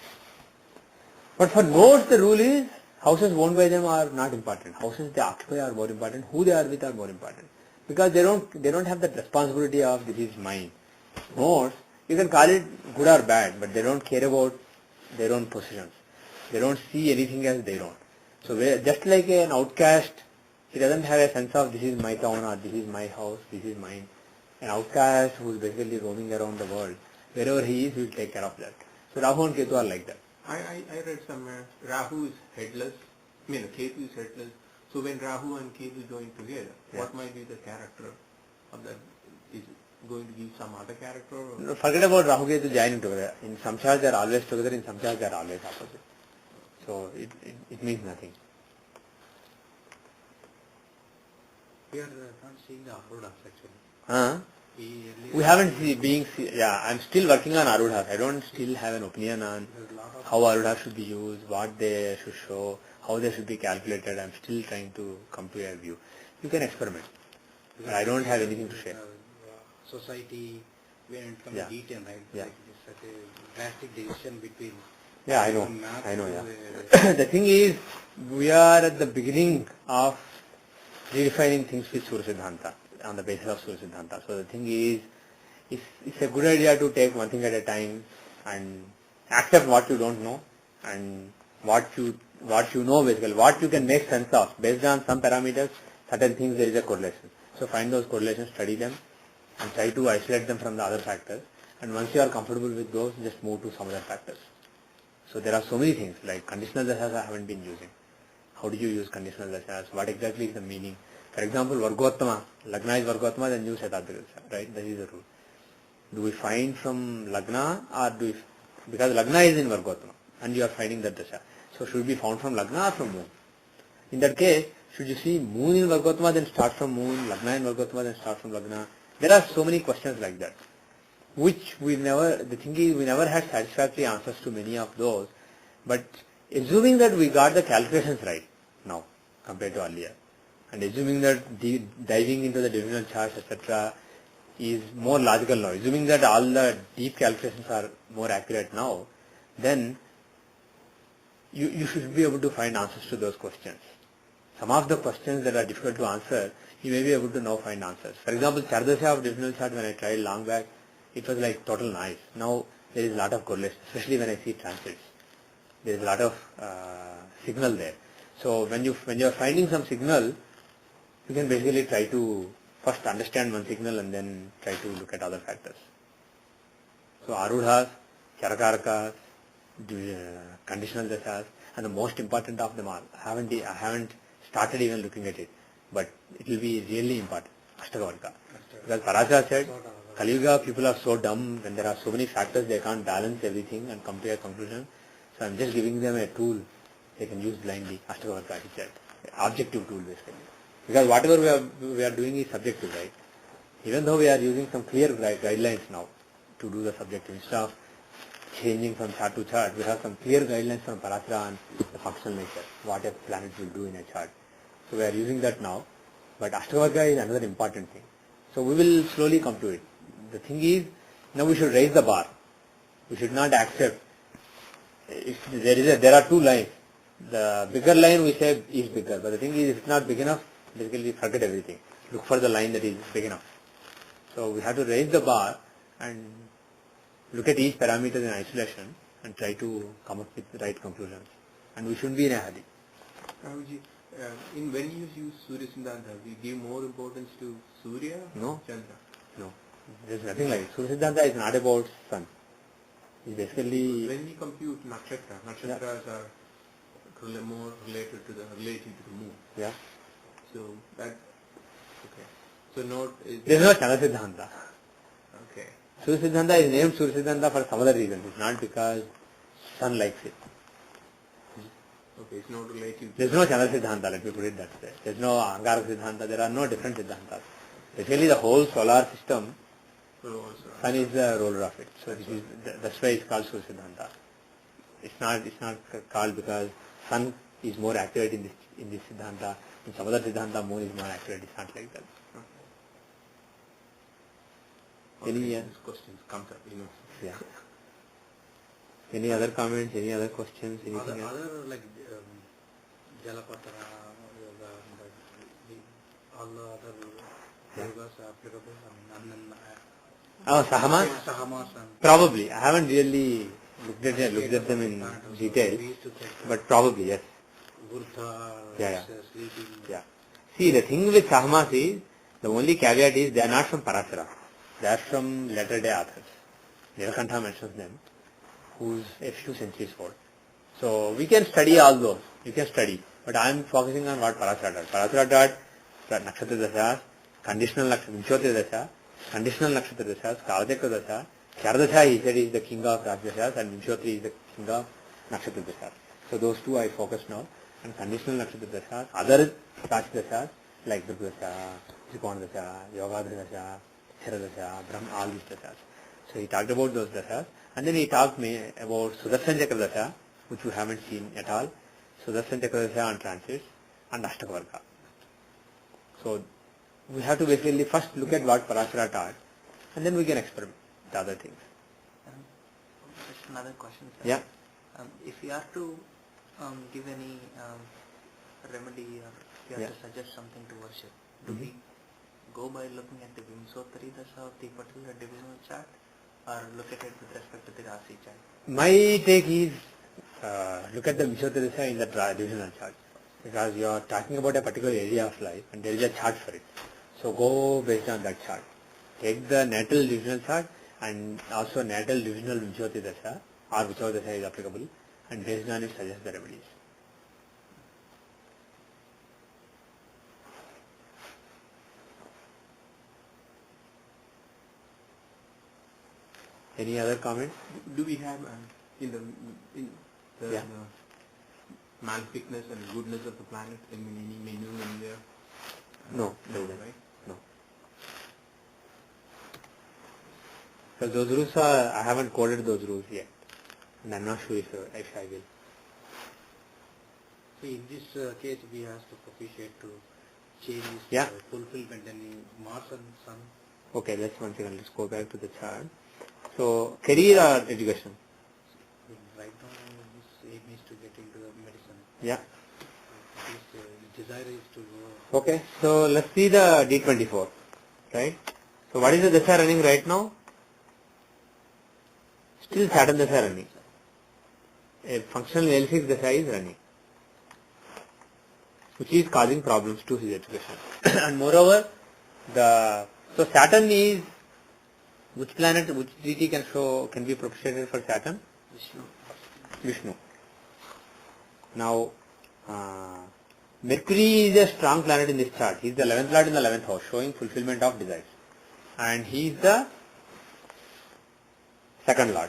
But for nodes, the rule is houses owned by them are not important. Houses they occupy are more important. Who they are with are more important. Because they don't have that responsibility of this is mine. Nodes, you can call it good or bad, but they don't care about their own possessions. They don't see anything as their own. So just like an outcast, he doesn't have a sense of this is my town or this is my house, this is mine. An outcast who is basically roaming around the world, wherever he is, he will take care of that. So Rahu and Ketu are like that. I read somewhere Rahu is headless, Ketu is headless. So when Rahu and Ketu join together, what might be the character of that? Is it going to give some other character? Or? No, forget about Rahu Ketu joining together. In some charts they are always together, in some charts they are always opposite. So it means nothing. We are not seeing the Arudhas actually. Huh? We haven't I'm still working on Arudhas. I don't still have an opinion on how Arudhas should be used, what they should show, how they should be calculated. I'm still trying to come to a view. You can experiment. But I don't have anything to share. Society, when it comes to detail, right? Yeah. Like it's such a drastic decision between. Yeah, I know. The thing is, we are at the beginning of redefining things with Surya Siddhanta, on the basis of Surya Siddhanta. So the thing is, it's a good idea to take one thing at a time and accept what you don't know and what you know basically, what you can make sense of. Based on some parameters, certain things there is a correlation. So find those correlations, study them and try to isolate them from the other factors. And once you are comfortable with those, just move to some other factors. So there are so many things like conditional dashas I haven't been using. How do you use conditional dashas? What exactly is the meaning? For example, Vargottama, Lagna is Vargottama, then use Shatabdi dasha, right? That is the rule. Do we find from Lagna or because Lagna is in Vargottama and you are finding that dasha. So should be found from Lagna or from Moon? In that case, should you see Moon in Vargottama then start from Moon, Lagna in Vargottama then start from Lagna? There are so many questions like that, which we never had satisfactory answers to many of those. But assuming that we got the calculations right now compared to earlier, and assuming that diving into the divisional charts, etc., is more logical now, assuming that all the deep calculations are more accurate now, then you should be able to find answers to those questions. some of the questions that are difficult to answer, you may be able to now find answers. For example, Chardasya of divisional chart, when I tried long back, it was like total noise. Now there is a lot of correlation, especially when I see transits. There is a lot of signal there. So when you are finding some signal, you can basically try to first understand one signal and then try to look at other factors. So Arudhas, Charakarakas, conditional dashas, and the most important of them all. I haven't started even looking at it, but it will be really important. Ashtakavarka. Because Parashara said, Kali Yuga people are so dumb when there are so many factors they can't balance everything and come to a conclusion. So I'm just giving them a tool they can use blindly. Ashtakavarka, he said. Objective tool basically. Because whatever we are doing is subjective, right? Even though we are using some clear guidelines now to do the subjective stuff, changing from chart to chart, we have some clear guidelines from Parashara and the functional nature, what a planet will do in a chart. So we are using that now. But Ashtakavarka is another important thing. So we will slowly come to it. The thing is, now we should raise the bar. We should not accept. If there are two lines. The bigger line we say is bigger, but the thing is, if it's not big enough, basically forget everything. Look for the line that is big enough. So we have to raise the bar and look at each parameter in isolation and try to come up with the right conclusions. And we shouldn't be in a hurry. Rahulji, when you use Surya Siddhanta, we give more importance to Surya No. or Chandra? No. There's nothing like it. Surya Siddhanta is not about sun. It's basically... When we compute nakshatras are more related to the moon. Yeah. So that, okay. So note is... There's no Chandra Siddhanta. Okay. Surya Siddhanta is named Surya Siddhanta for some other reason. It's not because sun likes it. Okay, it's not related. There's no Chandra Siddhanta, let me put it that way. There's no Angara Siddhanta, there are no different Siddhantas. Basically the whole solar system, sun is the ruler of it. So that's why it's called Surya Siddhanta. It's not called because sun is more accurate in this Siddhanta. In some other Siddhanta, moon is more accurate. It's not like that. Okay. Any This question comes up, Yeah. Any other comments? Any other questions? Anything else? Other like Jalapatara, yoga, all the other yogas are applicable. Sahamas? Sahamas and Probably. I haven't really looked at them in detail, but probably yes. Gurtha, Yeah. sleeping. Yeah. See, the thing with Sahamas is, the only caveat is they are not from Parashara. They are from latter day authors. Nilakantha mentions them, who's a few centuries old. So we can study all those. You can study. But I am focusing on what Parashara does. Parashara taught Nakshatra Dashas, conditional Nakshatra, Jyothishya Dasha, conditional Nakshatra Dashas, Kavadeka Dasha. Charadasha he said is the king of Rajyashas and Vimshotri is the king of Nakshatra Dashas. So those two I focus now. And conditional Nakshatra Dashas, other Rashi Dashas like Durga Dasha, Trikona Dasha, Yogadhara Dasha, Chara Dasha, Brahma, all these Dashas. So he talked about those Dashas. And then he talked about Sudarshan Chakra Dasha, which we haven't seen at all. Sudarshan Chakra Dasha on transits and Ashtakavarka. So we have to basically first look at what Parashara taught and then we can experiment with other things. Just another question, sir. Yeah. If you are to give any remedy or if you have to suggest something to worship, do we go by looking at the Vimsotari Dasha of the particular divisional chart or look at it with respect to the Rasi chart? My take is look at the Vimsotari Dasha in the divisional chart because you are talking about a particular area of life and there is a chart for it. So go based on that chart. Take the natal divisional chart and also natal divisional Vimsotari Dasha or whichever Dasha is applicable and based on it suggest the remedies. Any other comments? Do we have in the maleficness and goodness of the planet in any menu in there? No, right? No. Because those rules are, I haven't quoted those rules yet. And I'm not sure if I will. So in this case, we have to propitiate to change this Yeah. fulfillment and Mars and Sun. Okay, let's go back to the chart. So, career or education? Right now, this aim is to get into the medicine. Yeah. This desire is to go. Okay, so let's see the D24, right? So what is the Dasha running right now? Still Saturn Dasha running. A functional L6 Dasha is running, which is causing problems to his education. And moreover, so Saturn is, which planet, which deity can be propitiated for Saturn? Vishnu. Now, Mercury is a strong planet in this chart. He is the 11th lord in the 11th house, showing fulfillment of desires. And he is the second lord.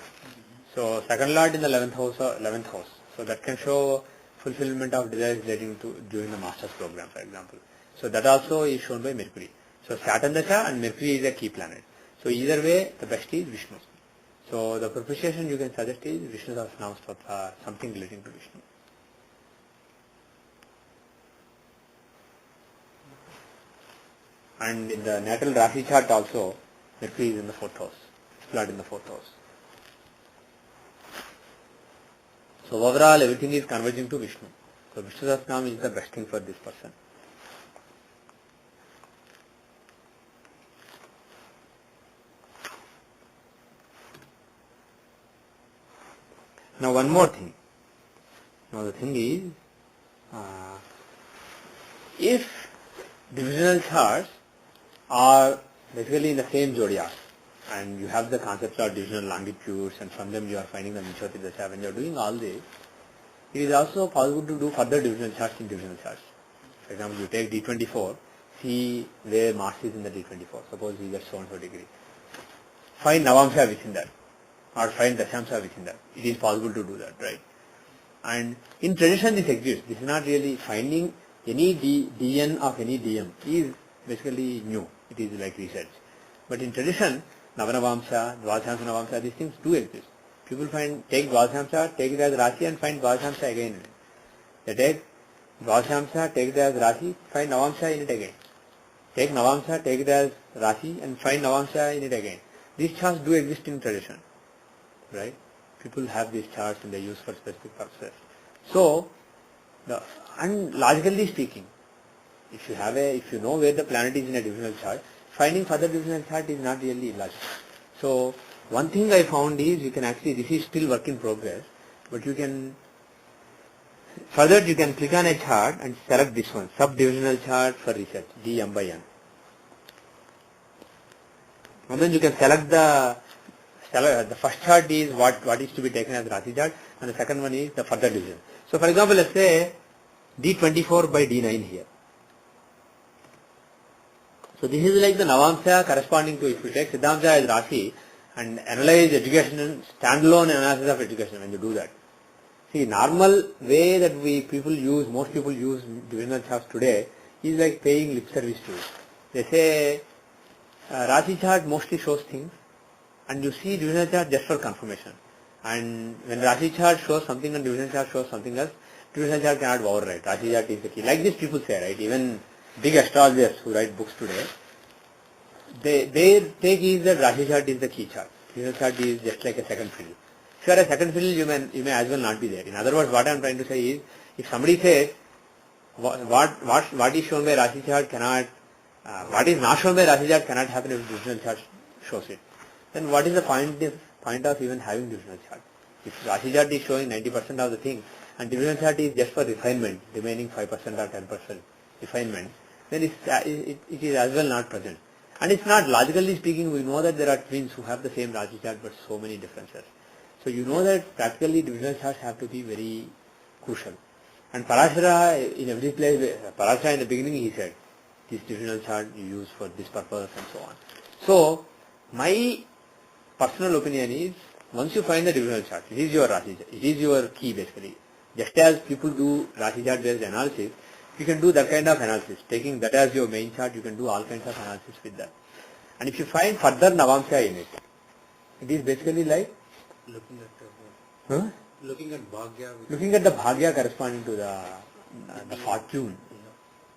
So, second lord in the 11th house or 11th house. So, that can show fulfillment of desires leading to during the master's program, for example. So, that also is shown by Mercury. So, Saturn Dasha and Mercury is a key planet. So, either way, the best is Vishnu. So, the propitiation you can suggest is Vishnu Sahasranam Statva, something relating to Vishnu. And in the natal Rashi chart also, Mercury is in the 4th house, Lord in the 4th house. So overall, everything is converging to Vishnu. So Vishnu Sahasranam is the best thing for this person. Now one more thing. Now the thing is, if divisional charts are basically in the same zodiac, and you have the concepts of divisional longitudes, and from them you are finding the Nishoti Dasha. When you are doing all this, it is also possible to do further divisional charts in divisional charts. For example, you take D24, see where Mars is in the D24. Suppose he gets so and so degree. Find Navamsha within that, or find Dashamsha within that. It is possible to do that, right? And in tradition this exists. This is not really finding any DN of any DM is basically new. It is like research. But in tradition, Navanavamsha, Dvadashamsa Navamsha, these things do exist. People take Dvadashamsa, take it as Rashi and find Dvadashamsa again. They take Dvadashamsa, take it as Rashi, find Navamsha in it again. Take Navamsha, take it as Rashi and find Navamsha in it again. These charts do exist in tradition, right? People have these charts and they use for specific purposes. So, and logically speaking, if you know where the planet is in a divisional chart, finding further divisional chart is not really illogical. So, one thing I found is you can actually, this is still work in progress, but you can click on a chart and select this one, subdivisional chart for research, DM by N. And then you can select the first chart is what is to be taken as Rashi chart, and the second one is the further division. So for example, let's say D24 by D9 here. So this is like the Navamsha corresponding to, if you take Siddhamsha as Rashi and analyze education, standalone analysis of education when you do that. See, normal way that most people use divisional charts today is like paying lip service to it. They say Rashi chart mostly shows things, and you see divisional chart just for confirmation. And when Rashi chart shows something and divisional chart shows something else, divisional chart cannot override. Rashi chart is the key. Like this people say, right? Even big astrologers who write books today, their take is that Rashi chart is the key chart. Divisional chart is just like a second fiddle. If you are a second fiddle, you may as well not be there. In other words, what I am trying to say is, if somebody says what is shown by Rashi chart cannot, what is not shown by Rashi chart cannot happen if divisional chart shows it, then what is the point of even having divisional chart? If Rashi chart is showing 90% of the thing and divisional chart is just for refinement, remaining 5% or 10% refinement, then it is as well not present. And it's not, logically speaking, we know that there are twins who have the same Rashi chart but so many differences. So you know that practically divisional charts have to be very crucial. And Parashara in every place, Parashara in the beginning he said, this divisional chart you use for this purpose and so on. So my personal opinion is, once you find the divisional chart, it is your Rashi chart, it is your key basically. Just as people do Rashi chart based analysis, you can do that kind of analysis. Taking that as your main chart, you can do all kinds of analysis with that. And if you find further Navamsha in it, it is basically like looking at Bhagya. Looking at the Bhagya corresponding to the fortune,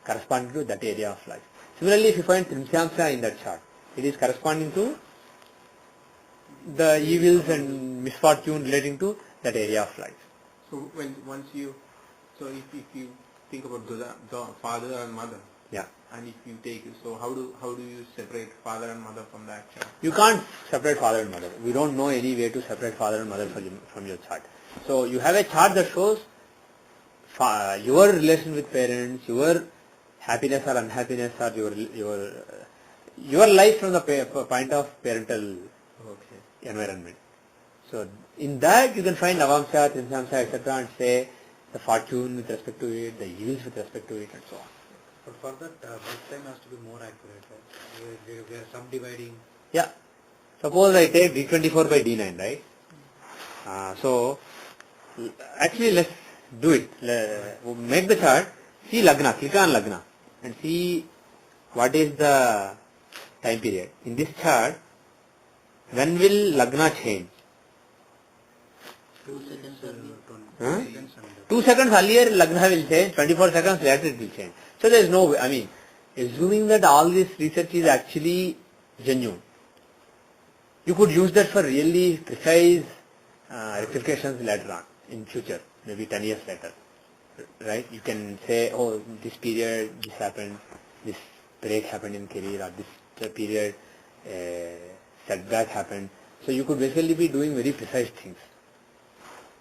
corresponding to that area of life. Similarly, if you find Trimshyamsha in that chart, it is corresponding to the evils and misfortune relating to that area of life. So if you think about the father and mother. Yeah. And if you take it, so how do you separate father and mother from that chart? You can't separate father and mother. We don't know any way to separate father and mother from your chart. So you have a chart that shows your relation with parents, your happiness or unhappiness, or your life from the point of parental environment. So in that you can find Navamsha, Trimsamsha, etc. and say the fortune with respect to it, the evils with respect to it, and so on. But for that, birth time has to be more accurate, right? We are subdividing. Yeah. Suppose I take D24 by D9, right? So actually let's do it. Make the chart, see Lagna, click on Lagna and see what is the time period. In this chart, when will Lagna change? 2 seconds earlier. 2 seconds earlier Lagna will change, 24 seconds later it will change. So there is no way, I mean, assuming that all this research is actually genuine, you could use that for really precise rectifications later on, in future, maybe 10 years later. Right? You can say, oh, this period, this happened, this break happened in career, or this period, setback happened. So you could basically be doing very precise things.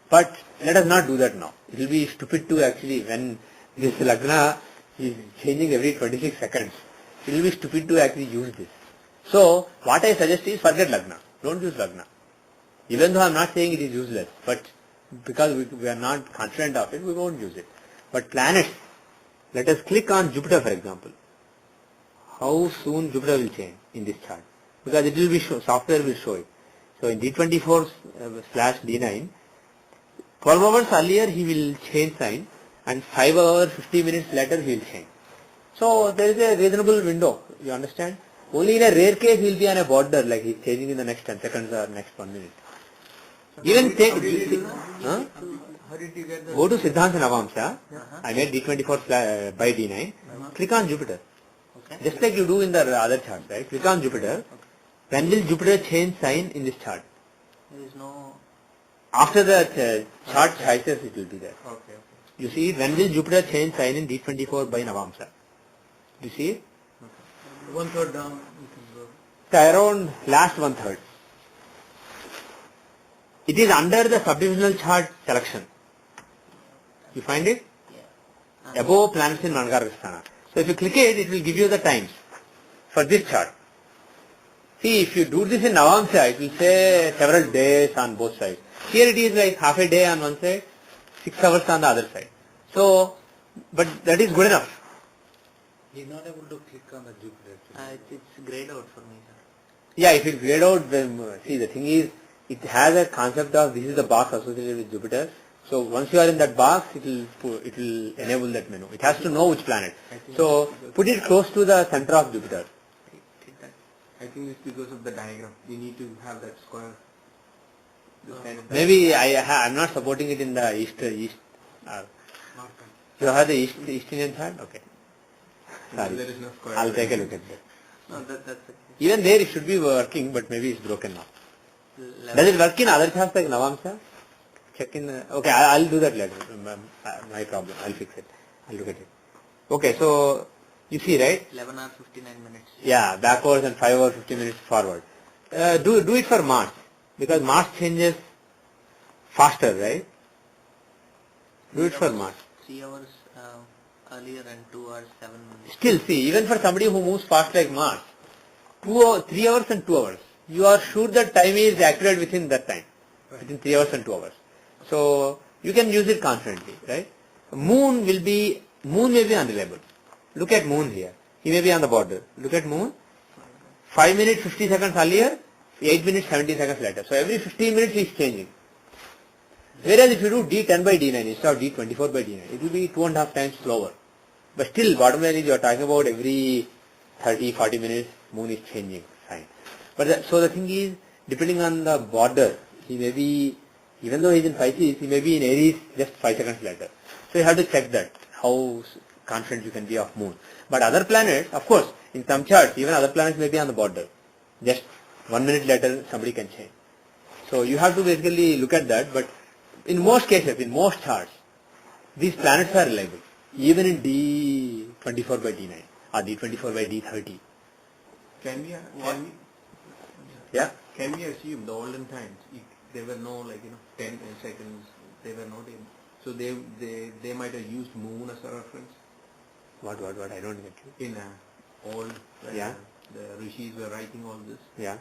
But let us not do that now. It will be stupid to actually, when this Lagna is changing every 26 seconds, it will be stupid to actually use this. So, what I suggest is forget Lagna. Don't use Lagna. Even though I am not saying it is useless, but because we are not confident of it, we won't use it. But planets, let us click on Jupiter for example. How soon Jupiter will change in this chart? Because it will be software will show it. So in D24/D9, 12 hours earlier he will change sign and 5 hours 50 minutes later he will change. So there is a reasonable window, you understand? Only in a rare case he will be on a border, like he is changing in the next 10 seconds or next 1 minute. Even take, How did you get that? go to Siddhanta Navamsha, I made D24 by D9, click on Jupiter. Okay. Just like you do in the other chart, right? Click on Jupiter. When will Jupiter change sign in this chart? There is no... After the chart choices it will be there. Okay. You see, when will Jupiter change sign in D24 by Navamsha? You see it? 1/3 down, you can go. So around last 1/3. It is under the subdivisional chart selection. You find it? Yeah. Above planets in Mangarasthana. So if you click it, it will give you the times for this chart. See, if you do this in Navamsha, it will say several days on both sides. Here it is like half a day on one side, 6 hours on the other side. So, but that is good enough. He is not able to click on the Jupiter. It's grayed out for me, sir. Yeah, if it grayed out, then see the thing is, it has a concept of this is the box associated with Jupiter. So once you are in that box, it will enable that menu. It has to know which planet. So put it close to the center of Jupiter. I think it's because of the diagram. You need to have that square. This kind of Maybe I'm not supporting it in the east. You have the East Indian chart? Okay. Sorry. There is no square. I'll take a look at that. No, that's okay. Even there it should be working, but maybe it's broken now. Does it work in other charts like Navamsha? Check in. Okay, I'll do that later. My problem. I'll fix it. I'll look at it. Okay, so you see, right? 11 hours 59 minutes. Yeah, backwards and 5 or 50 minutes forward. Do it for Mars, because Mars changes faster, right? Do it for Mars. 3 hours earlier and 2 hours 7 minutes. Still, see, even for somebody who moves fast like Mars, 3 hours and 2 hours, you are sure that time is accurate within that time, within 3 hours and 2 hours. So you can use it confidently, right? Moon may be unreliable. Look at Moon here. He may be on the border. Look at Moon. 5 minutes 50 seconds earlier, 8 minutes 17 seconds later. So every 15 minutes he is changing. Whereas if you do D10 by D9 instead of D24 by D9, it will be 2.5 times slower. But still, bottom line is you are talking about every 30-40 minutes Moon is changing sign. But so the thing is, depending on the border, he may be, even though he is in Pisces, he may be in Aries just 5 seconds later. So you have to check that, how confident you can be of Moon. But other planets, of course, in some charts, even other planets may be on the border. Just 1 minute later, somebody can change. So you have to basically look at that, but in most cases, in most charts, these planets are reliable. even in D24 by D9 or D24 by D30. Can we Yeah. can we assume the olden times there were no 10 seconds, they were not in, so they might have used moon as a reference What? I don't get you. in old Yeah. the rishis were writing all this. Yeah.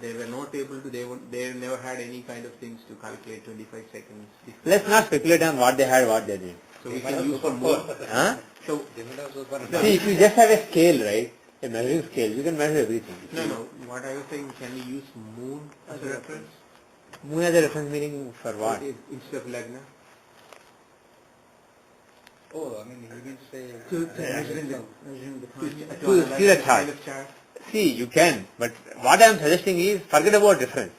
They were not able to, they never had any kind of things to calculate 25 seconds. Let's not speculate on what they had, what they did. So we can use for moon. Huh? So See, if you just have a scale, right? A measuring scale, you can measure everything. no, what I was saying, can we use moon as a reference? Moon as a reference meaning for what? Instead of lagna? Oh, I mean, you mean to say measuring the time. To see the chart. Kind of chart. See, you can, but what I am suggesting is forget about difference.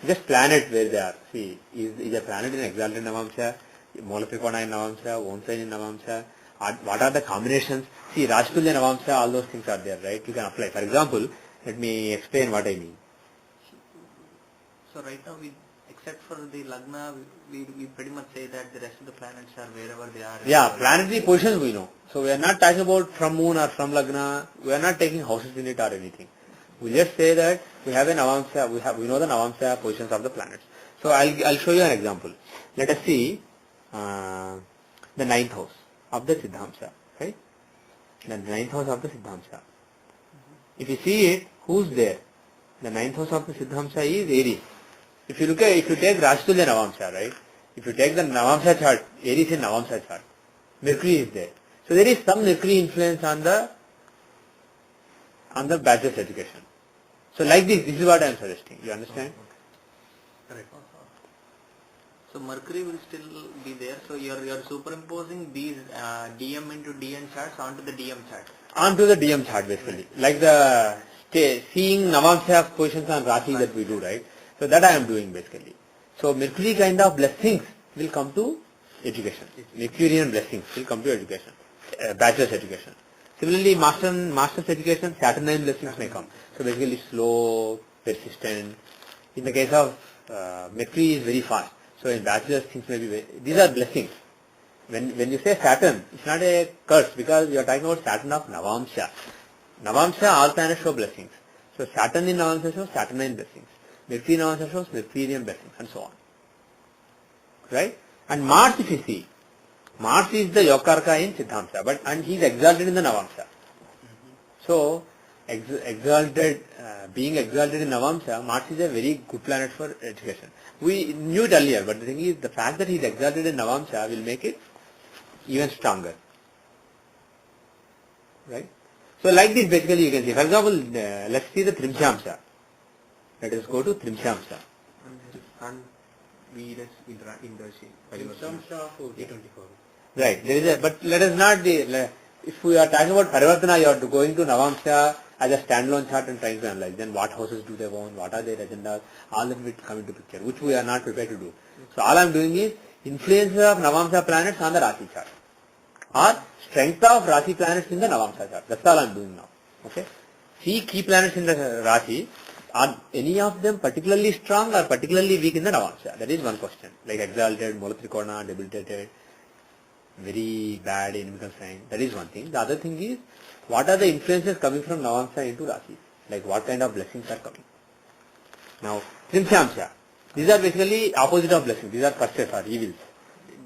Just planet where they are. See, is a planet in exalted Navamsha, Molatrikona in Navamsha, Onsa in Navamsha? What are the combinations? See, Rajtulya Navamsha, all those things are there, right? You can apply. For example, let me explain what I mean. So right now, except for the Lagna, we pretty much say that the rest of the planets are wherever they are. Yeah, planetary positions we know. So we are not talking about from moon or from Lagna. We are not taking houses in it or anything. We just say that we have a Navamsha, we know the Navamsha positions of the planets. So I'll show you an example. Let us see the ninth house of the Siddhamsha, right? The ninth house of the Siddhamsha. If you see it, who's there? The ninth house of the Siddhamsha is Aries. If you take Rajtulya Navamsha, right? If you take the Navamsha chart, Aries is Navamsha chart. Mercury is there. So there is some Mercury influence on the bachelor's education. So like this is what I am suggesting. You understand? Correct. So Mercury will still be there. So you're superimposing these DM into DN charts onto the DM chart. Onto the DM chart basically. Like the seeing Navamsha positions on Rashi that we do, right? So that I am doing basically. So Mercury kind of blessings will come to education. Mercurian blessings will come to education. Bachelor's education. Similarly, master's education, Saturnine blessings may come. So basically slow, persistent. In the case of Mercury is very fast. So in bachelor's things may be these are blessings. When you say Saturn, it's not a curse because you are talking about Saturn of Navamsha. Navamsha, all planets show blessings. So Saturn in Navamsha shows Saturnine blessings. Mercury in Navamsha shows Mercurian blessings and so on. Right? And Mars, if you see, Mars is the Yokarka in Siddhamsha, and he is exalted in the Navamsha. So, being exalted in Navamsha, Mars is a very good planet for education. We knew it earlier, but the thing is, the fact that he is exalted in Navamsha will make it even stronger. Right? So, like this, basically, you can see. For example, let's see the Trimshamsha. Let us go to Trimshamsha. And Venus in Rashi. Samsha for D24. Right. There is but let us not if we are talking about Parivartana, you are going to Navamsha as a standalone chart and trying to analyze. Then what houses do they own? What are their agendas? All that will come into picture, which we are not prepared to do. So all I am doing is influence of Navamsha planets on the Rashi chart, or strength of Rashi planets in the Navamsha chart. That's all I am doing now. Okay. See key planets in the Rashi. Are any of them particularly strong or particularly weak in the Navamsha? That is one question. Like exalted, Molatrikona, debilitated, very bad inimical sign. That is one thing. The other thing is, what are the influences coming from Navamsha into Rashi? Like what kind of blessings are coming? Now, Trimshamsha. These are basically opposite of blessings. These are curses or evils.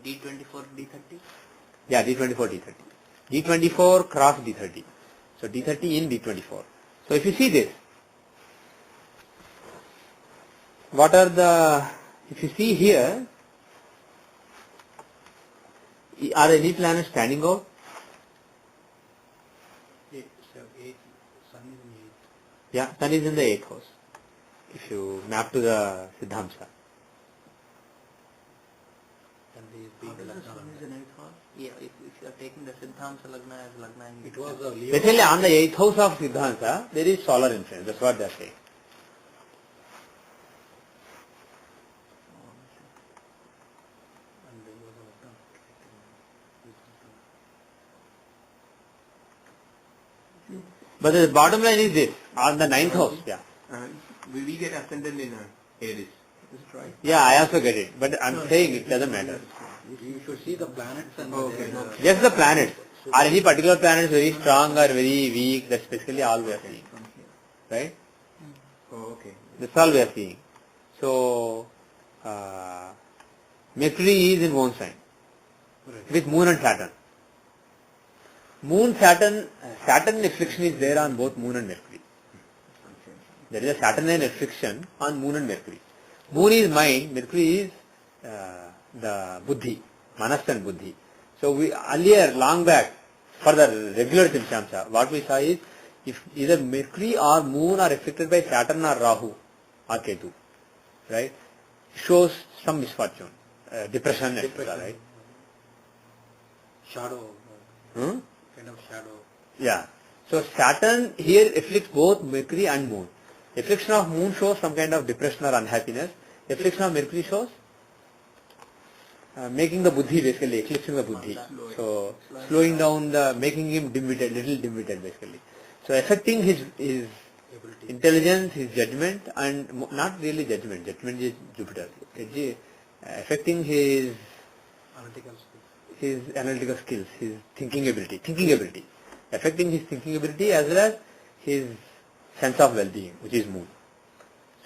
D24, D30? Yeah, D24, D30. D24 cross D30. So D30 in D24. So if you see this, what are the, if you see here, are any planets standing out? Sun is in 8th. Yeah, Sun is in the 8th house. If you map to the Siddhamsha. Sun is in 8th house? Yeah, if you are taking the Siddhamsha Lagna as Lagna in It was a Leo. Basically on the 8th house of Siddhamsha, there is solar influence. That's what they are saying. And there was a Lagna. But the bottom line is this, on the 9th house. Yeah. We get ascendant in Aries. Is it right? Yeah, I also get it. But I'm saying it doesn't matter. You should see the planets and Okay. Just the planets. Are any particular planets very strong or very weak? That's basically all we are seeing. Right? Oh, okay. That's all we are seeing. So, Mercury is in own sign with Moon and Saturn. Saturn affliction is there on both Moon and Mercury. There is a Saturnian affliction on Moon and Mercury. Moon is mind, Mercury is the Buddhi, Manas and Buddhi. So we earlier, long back, for the regular Trimshamsa, what we saw is, if either Mercury or Moon are affected by Saturn or Rahu or Ketu, right, shows some misfortune, depression, etc., right? shadow, Hmm? kind of shadow. Yeah. So Saturn here afflicts both Mercury and Moon. Affliction of Moon shows some kind of depression or unhappiness. Affliction of Mercury shows making the Buddhi, basically eclipsing the Buddhi. So slowing down making him dim-witted, little dim-witted basically. So affecting his intelligence, his judgment, and not really judgment. Judgment is Jupiter. Affecting his analytical skills, his thinking ability, affecting his thinking ability as well as his sense of well-being, which is Moon.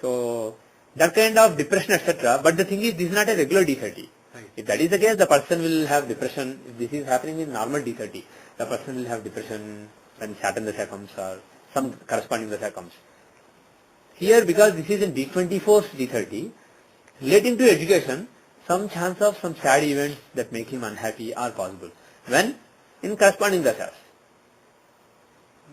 So that kind of depression, etc. But the thing is, this is not a regular D30. Right. If that is the case, the person will have depression. If this is happening in normal D30, the person will have depression when Saturn Dasha comes or some corresponding Dasha comes. Here, because this is in D24 D30, relating to education, some chance of some sad events that make him unhappy are possible when in corresponding dashas.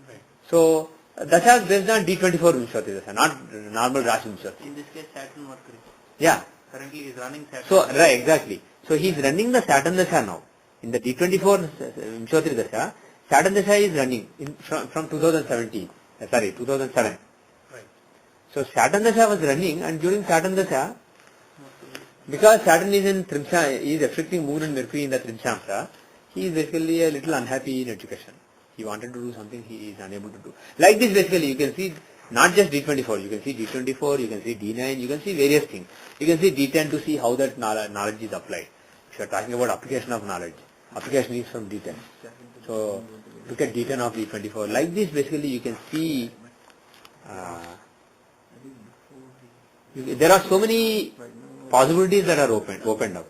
Right. So dashas based on D24 Vimshati dasha, not normal Rashi Vimshati. In this case, Saturn Mercury. Yeah. Currently he is running Saturn. So right, exactly. So he is running the Saturn dasha now. In the D24 Vimshati dasha, Saturn dasha is running from 2017. 2007. Right. So Saturn dasha was running, and during Saturn dasha, because Saturn is in Trimsha, is affecting Moon and Mercury in the Trimshamsa, he is basically a little unhappy in education. He wanted to do something he is unable to do. Like this basically, you can see not just D24, you can see D24, you can see D9, you can see various things. You can see D10 to see how that knowledge is applied. If you are talking about application of knowledge, application is from D10. So look at D10 of D24. Like this basically you can see there are so many possibilities that are opened up.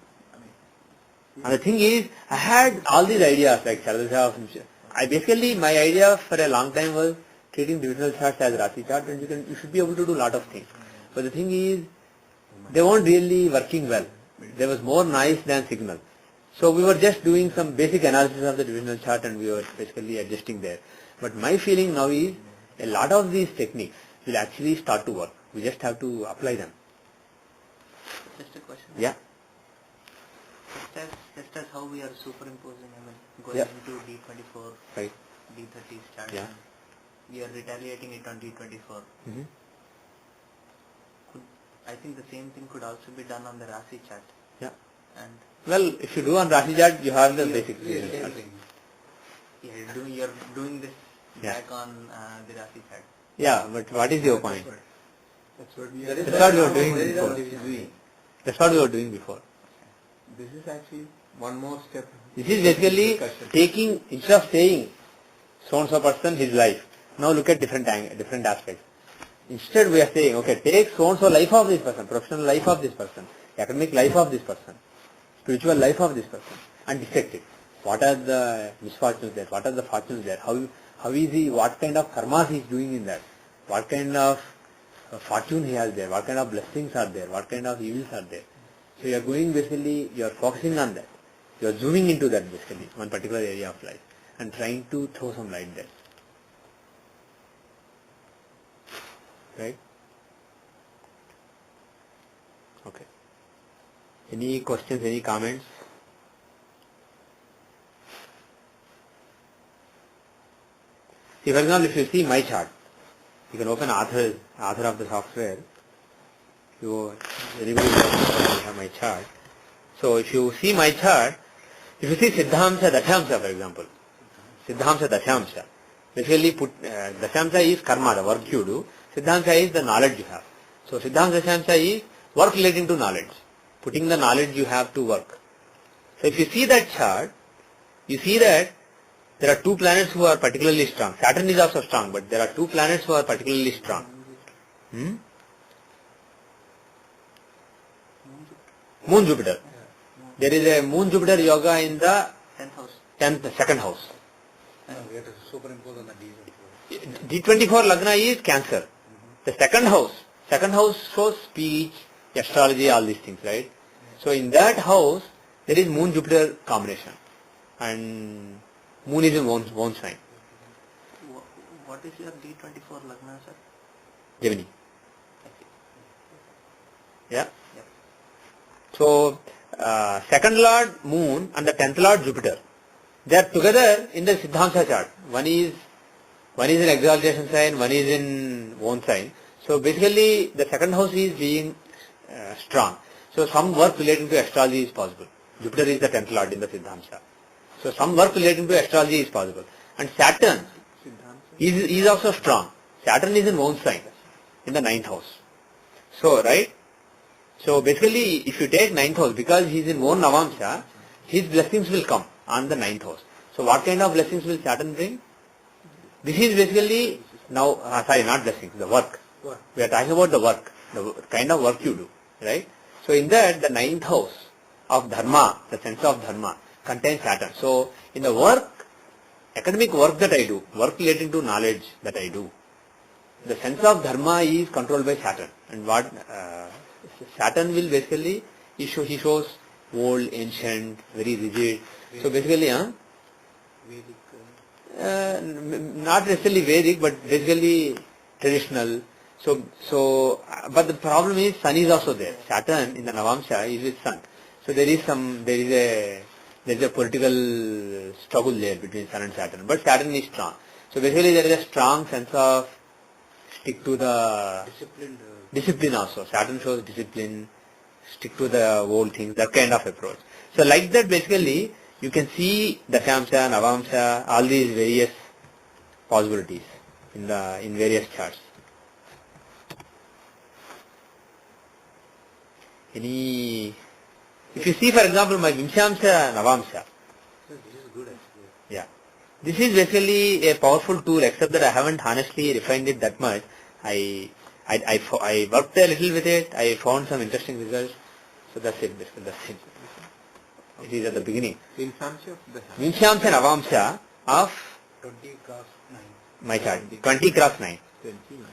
And the thing is, I had all these ideas like Charadasha. My idea for a long time was treating divisional charts as Rashi chart, and you should be able to do a lot of things. But the thing is, they weren't really working well. There was more noise than signal. So we were just doing some basic analysis of the divisional chart, and we were basically adjusting there. But my feeling now is, a lot of these techniques will actually start to work. We just have to apply them. Just a question. Yeah. Just as how we are superimposing, going Yeah. into D24, Right. D30 chart, Yeah. we are retaliating it on D24. Mm-hmm. I think the same thing could also be done on the Rashi chart. Yeah. And Well, if you do on Rashi chart, you have the basic yeah, you're doing this Yeah. back on the Rashi chart. Yeah, but what is your point? That's what we That are. is That's what we were doing that is before. what we are doing. That's what we were doing before. This is actually one more step. This is basically Discussion. taking, instead of saying so and so person, his life. Now look at different aspects. Instead we are saying, okay, take so and so life of this person, professional life of this person, academic life of this person, spiritual life of this person, and dissect it. What are the misfortunes there? What are the fortunes there? How is he? What kind of karmas he is doing in that? What kind of fortune he has there? What kind of blessings are there? What kind of evils are there? So you are going basically, you are focusing on that. You are zooming into that basically, one particular area of life, and trying to throw some light there. Right? Okay. Any questions, any comments? See, for example, if you see my chart, you can open author of the software. Anybody have my chart. So if you see my chart, if you see Siddhamsa Dashamsa, for example, Siddhamsa Dashamsa, basically Dashamsa is karma, the work you do. Siddhamsa is the knowledge you have. So Siddhamsa Dashamsa is work relating to knowledge, putting the knowledge you have to work. So if you see that chart, you see that there are two planets who are particularly strong. Saturn is also strong, but there are two planets who are particularly strong. Moon Jupiter. There is a Moon Jupiter yoga in the 10th, second house. We have to superimpose on the D24 Lagna is Cancer. The second house shows speech, astrology, all these things, right? So in that house, there is Moon Jupiter combination. And Moon is in one sign. What is your D24 Lagna, sir? Gemini. Yeah? So, second Lord Moon and the 10th Lord Jupiter, they are together in the Siddhamsa chart. One is in exaltation sign, one is in own sign. So basically, the second house is being strong. So some work relating to astrology is possible. Jupiter is the 10th Lord in the Siddhamsa. So some work relating to astrology is possible. And Saturn is also strong. Saturn is in own sign, in the 9th house. So, right? So basically, if you take 9th house, because he is in own Navamsa, his blessings will come on the 9th house. So what kind of blessings will Saturn bring? This is basically now, not blessings, the work. We are talking about the work, the kind of work you do, right? So in that, the 9th house of Dharma, the sense of Dharma, contains Saturn. So in the work, academic work that I do, work relating to knowledge that I do, the sense of Dharma is controlled by Saturn. And what Saturn will basically, he shows old, ancient, very rigid. So basically, not necessarily Vedic, but basically traditional. So, but the problem is Sun is also there. Saturn in the Navamsa is with Sun. So there is a political struggle there between Sun and Saturn. But Saturn is strong. So basically there is a strong sense of stick to the discipline also. Saturn shows discipline, stick to the old things, that kind of approach. So like that basically you can see Dashamsa, Navamsa, all these various possibilities in various charts. If you see for example my Vimshamsa, Navamsa. This is good actually. Yeah. This is basically a powerful tool, except that I haven't honestly refined it that much. I worked a little with it, I found some interesting results. So that's it. It is at the beginning. Vimshamsa Navamsa of 20 cross 9. my chart. 20 cross 9. 29.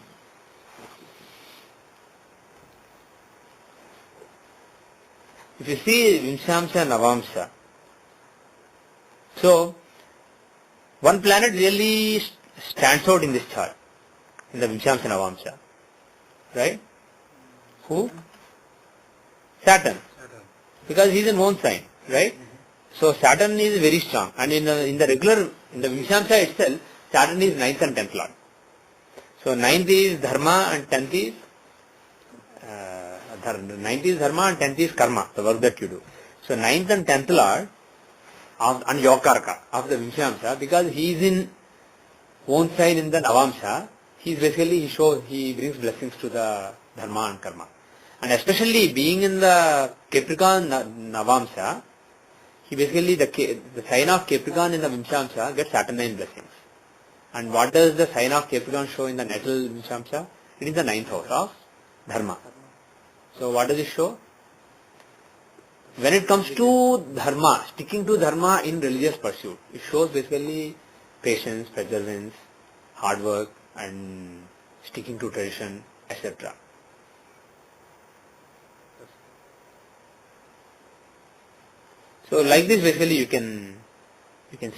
If you see Vimshamsa Navamsa, so one planet really stands out in this chart, in the Vimshamsa Navamsa. Right? Who? Saturn. Because he is in own sign, right? So Saturn is very strong, and in the Vimshamsa itself, Saturn is 9th and 10th Lord. So 9th is Dharma and 10th is 9th is Dharma and 10th is Karma, the work that you do. So 9th and 10th Lord and Yokarka of the Vimshamsa, because he is in own sign in the Navamsa, he brings blessings to the Dharma and Karma. And especially being in the Capricorn Navamsa, he basically, the sign of Capricorn in the Vimshamsa gets Saturnine blessings. And what does the sign of Capricorn show in the natal Vimshamsa? It is the 9th house of Dharma. So what does it show? When it comes to Dharma, sticking to Dharma in religious pursuit, it shows basically patience, perseverance, hard work, and sticking to tradition, etc. So like this basically you can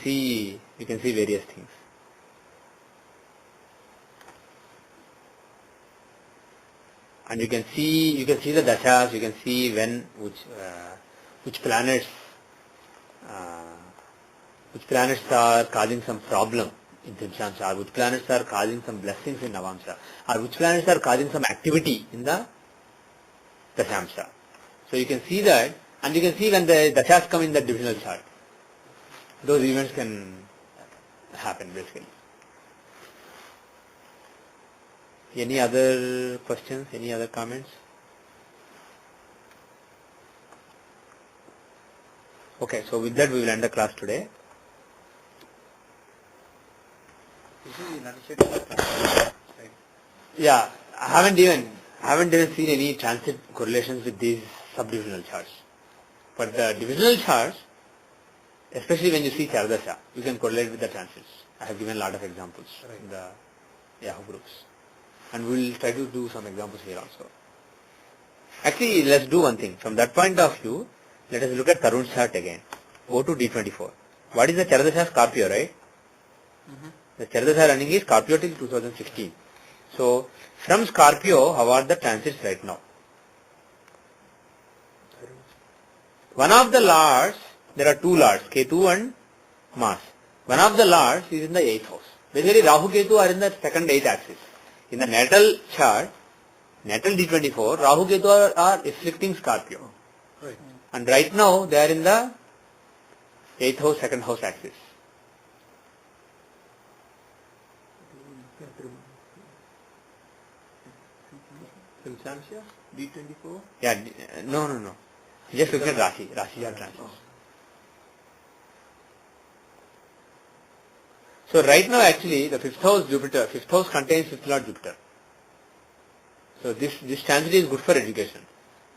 see various things. And you can see the dashas, you can see which planets are causing some problem in Vimshamsa, or which planets are causing some blessings in Navamsa, or which planets are causing some activity in the Dashamsa. So you can see that, and you can see when the dashas come in the divisional chart, those events can happen basically. Any other questions? Any other comments? Okay, so with that we will end the class today. This is the United States. Right. Yeah, I haven't even seen any transit correlations with these subdivisional charts. But the divisional charts, especially when you see Charadasha, you can correlate with the transits. I have given a lot of examples in the Yahoo groups. And we will try to do some examples here also. Actually, let's do one thing. From that point of view, let us look at Tarun's chart again. Go to D24. What is the Charadasha? Scorpio, right? The Charadasha running is Scorpio till 2016. So, from Scorpio, how are the transits right now? One of the lords, there are two lords, Ketu and Mars. One of the lords is in the 8th house. Basically, Rahu Ketu are in the second 8th axis. In the natal chart, natal D24, Rahu Ketu are afflicting Scorpio. Right. And right now, they are in the 8th house, second house axis. Constantia? D24? Yeah, no. Just look at Rashi are transits. So right now actually the 5th house Jupiter, 5th house contains 5th lord Jupiter. So this transit is good for education.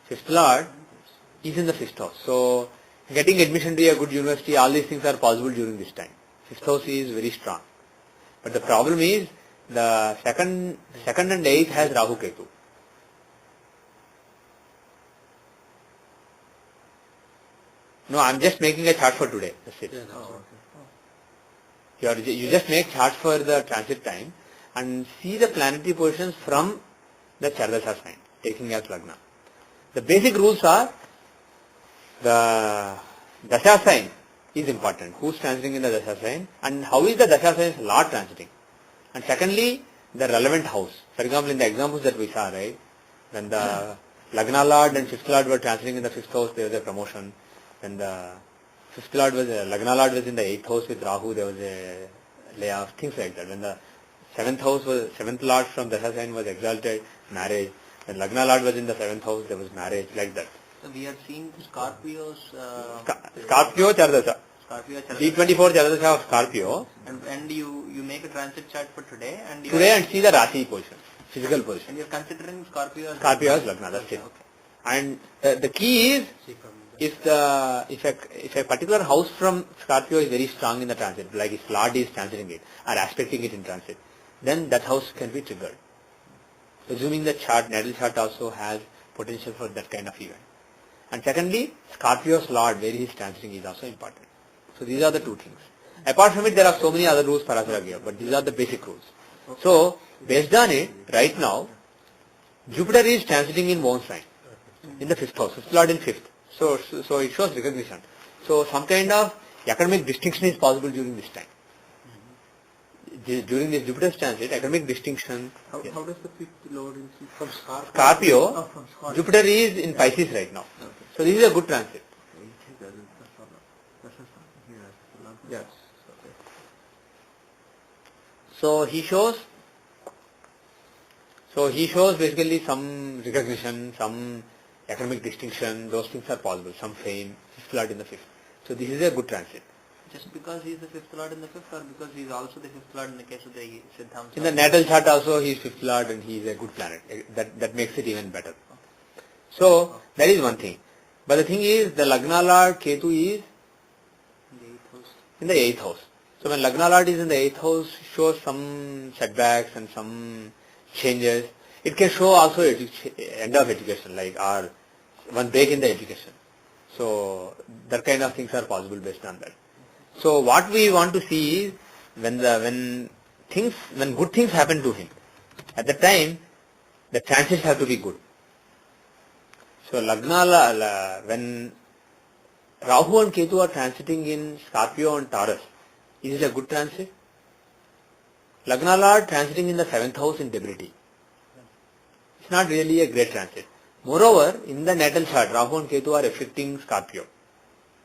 5th lord is in the 5th house. So getting admission to a good university, all these things are possible during this time. 5th house is very strong. But the problem is the second and 8th has Rahu Ketu. No, I'm just making a chart for today. That's it. You just make charts for the transit time and see the planetary positions from the Charadasha sign, taking as Lagna. The basic rules are the Dasha sign is important. Who's transiting in the Dasha sign and how is the Dasha sign's Lord transiting? And secondly, the relevant house. For example, in the examples that we saw, right, when the Lagna Lord and 5th Lord were transiting in the 5th house, there was a promotion. When the 5th Lord was, Lagna Lord was in the 8th house with Rahu, there was a layoff, things like that. When the 7th Lord from Dasha sign was exalted, marriage. When Lagna Lord was in the 7th house, there was marriage, like that. So we are seeing Scorpio's... Scorpio Charadasha. Scorpio Charadasha. D24 Charadasha of Scorpio. And you make a transit chart for today and you Today and see the Rashi position, physical position. And you're considering Scorpio as Lagna, that's it. Okay. And the key is, if a particular house from Scorpio is very strong in the transit, like its Lord is transiting it or aspecting it in transit, then that house can be triggered. Assuming the chart, natal chart also has potential for that kind of event. And secondly, Scorpio's Lord, where he is transiting, is also important. So these are the two things. Apart from it, there are so many other rules Parasara gave, but these are the basic rules. So, based on it, right now, Jupiter is transiting in own sign, in the 5th house, 5th Lord in 5th. So it shows recognition. So some kind of academic distinction is possible during this time. During this Jupiter transit, academic distinction. How does the 5th Lord in from Scorpio, from Scorpio. Jupiter is in Pisces right now. Okay. So this is a good transit. Yes. So he shows basically some recognition, some academic distinction, those things are possible, some fame, 5th Lord in the 5th. So this is a good transit. Just because he is the 5th Lord in the 5th or because he is also the 5th Lord in the case of the Siddham? In the natal chart also he is 5th Lord and he is a good planet. That makes it even better. So that is one thing. But the thing is, the Lagna Lord Ketu is in the 8th house. So when Lagna Lord is in the 8th house, shows some setbacks and some changes. It can show also end of education, like or one break in the education. So that kind of things are possible based on that. So what we want to see is when good things happen to him, at the time the chances have to be good. So Lagna, when Rahu and Ketu are transiting in Scorpio and Taurus, is it a good transit? Lagna Lord transiting in the 7th house in debility. It's not really a great transit. Moreover, in the natal chart, Rahu and Ketu are affecting Scorpio.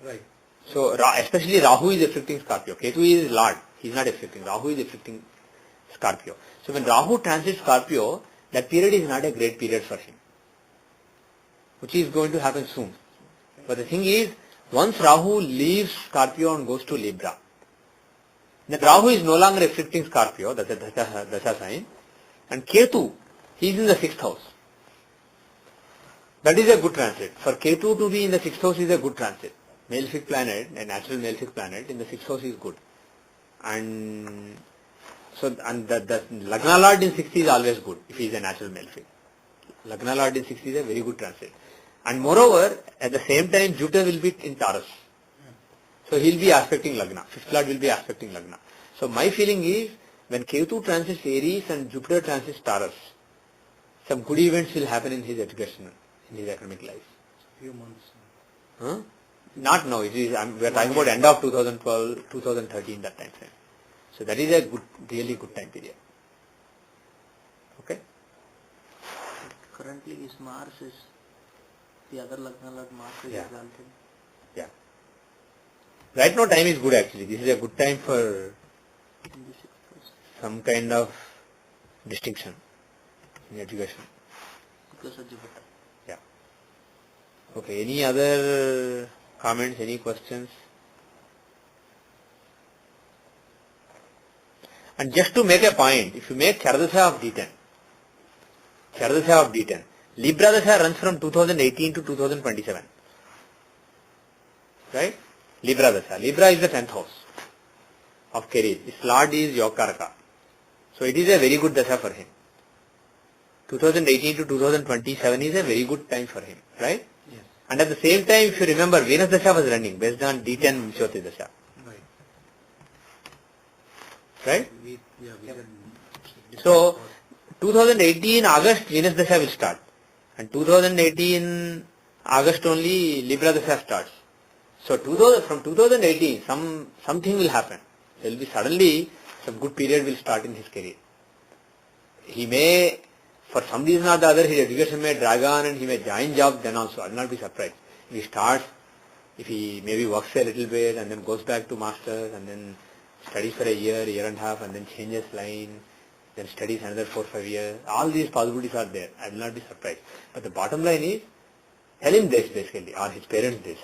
Right. So, especially Rahu is affecting Scorpio. Ketu is Lord. He is not affecting. Rahu is affecting Scorpio. So, when Rahu transits Scorpio, that period is not a great period for him, which is going to happen soon. But the thing is, Once Rahu leaves Scorpio and goes to Libra, then Rahu is no longer affecting Scorpio, that's a Dasha sign, and Ketu, he is in the 6th house. That is a good transit. For Ketu to be in the 6th house is a good transit. Malefic planet, a natural malefic planet, in the 6th house is good. And so, and the Lagna Lord in 6th is always good, if he is a natural malefic. Lagna Lord in 6th is a very good transit. And moreover, at the same time, Jupiter will be in Taurus. So he will be aspecting Lagna. 5th Lord will be aspecting Lagna. So my feeling is, when Ketu transits Aries and Jupiter transits Taurus, some good events will happen in his education, in his academic life. Few months. Huh? Not now. It is, we are talking about end of 2012, 2013, that time frame. So that is a good, really good time period. Okay? Currently his Mars is, the other Lagna Lord Mars is exalted. Yeah. Right now time is good actually. This is a good time for In the 6th house. some kind of distinction in education. Because of Jupiter. Yeah. Okay. Any other comments? Any questions? And just to make a point, if you make Charadasha of D10, Libra Dasha runs from 2018 to 2027. Right? Libra Dasha. Libra is the 10th house of career. Its Lord is Yokaraka. So it is a very good Dasha for him. 2018 to 2027 is a very good time for him. Right? Yes. And at the same time, if you remember, Venus Dasha was running based on D10 Jyothishya Dasha. Right? So, 2018 August Venus Dasha will start. And 2018 August only Libra Dasha starts. So, from 2018 something will happen. There will be suddenly some good period will start in his career. He may, for some reason or the other, his education may drag on and he may join job then also. I will not be surprised. If he starts, if he maybe works a little bit and then goes back to masters and then studies for a year and a half and then changes line, then studies another 4-5 years. All these possibilities are there. I will not be surprised. But the bottom line is, tell him this basically, or his parents this.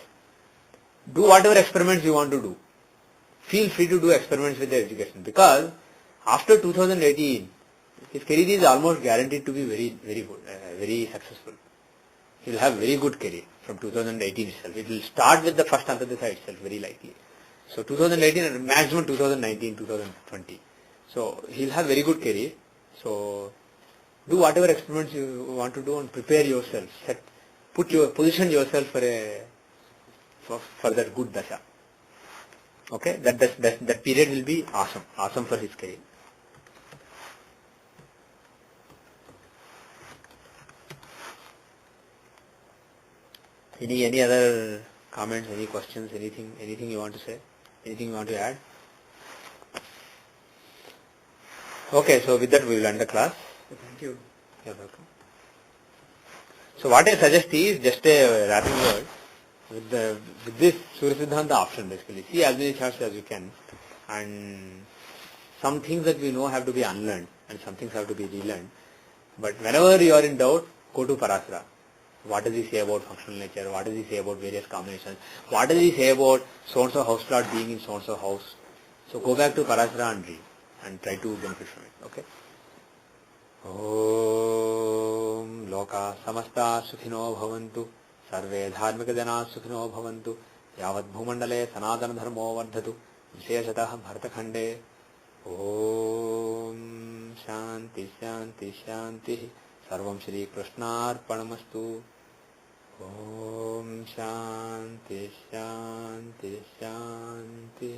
Do whatever experiments you want to do. Feel free to do experiments with the education. Because after 2018, his career is almost guaranteed to be very, very good, very successful. He will have very good career from 2018 itself. It will start with the first Antardasha itself, very likely. So 2018 and maximum 2019, 2020. So he'll have very good career. So do whatever experiments you want to do and prepare yourself. Position yourself for that good dasha. Okay, that period will be awesome for his career. Any other comments, any questions, anything you want to say? Anything you want to add? Okay, so with that we will end the class. Thank you. You're welcome. So what I suggest is just a wrapping word with this Surya Siddhanta option basically. See as many charts as you can, and some things that we know have to be unlearned and some things have to be relearned. But whenever you are in doubt, go to Parasara. What does he say about functional nature? What does he say about various combinations? What does he say about so-and-so house lord being in so-and-so house? So go back to Parasara and read and try to benefit from it. Okay? Om Loka Samasta Sukhino Bhavantu Sarve Dharmika Jana Sukhino Bhavantu Yavad Bhumandale Sanatana Dharmo Vardhatu Visheshatah Bhartakhande Om Shanti Shanti Shanti Sarvam Shri Krishnarpanamastu. Om Shanti Shanti Shanti.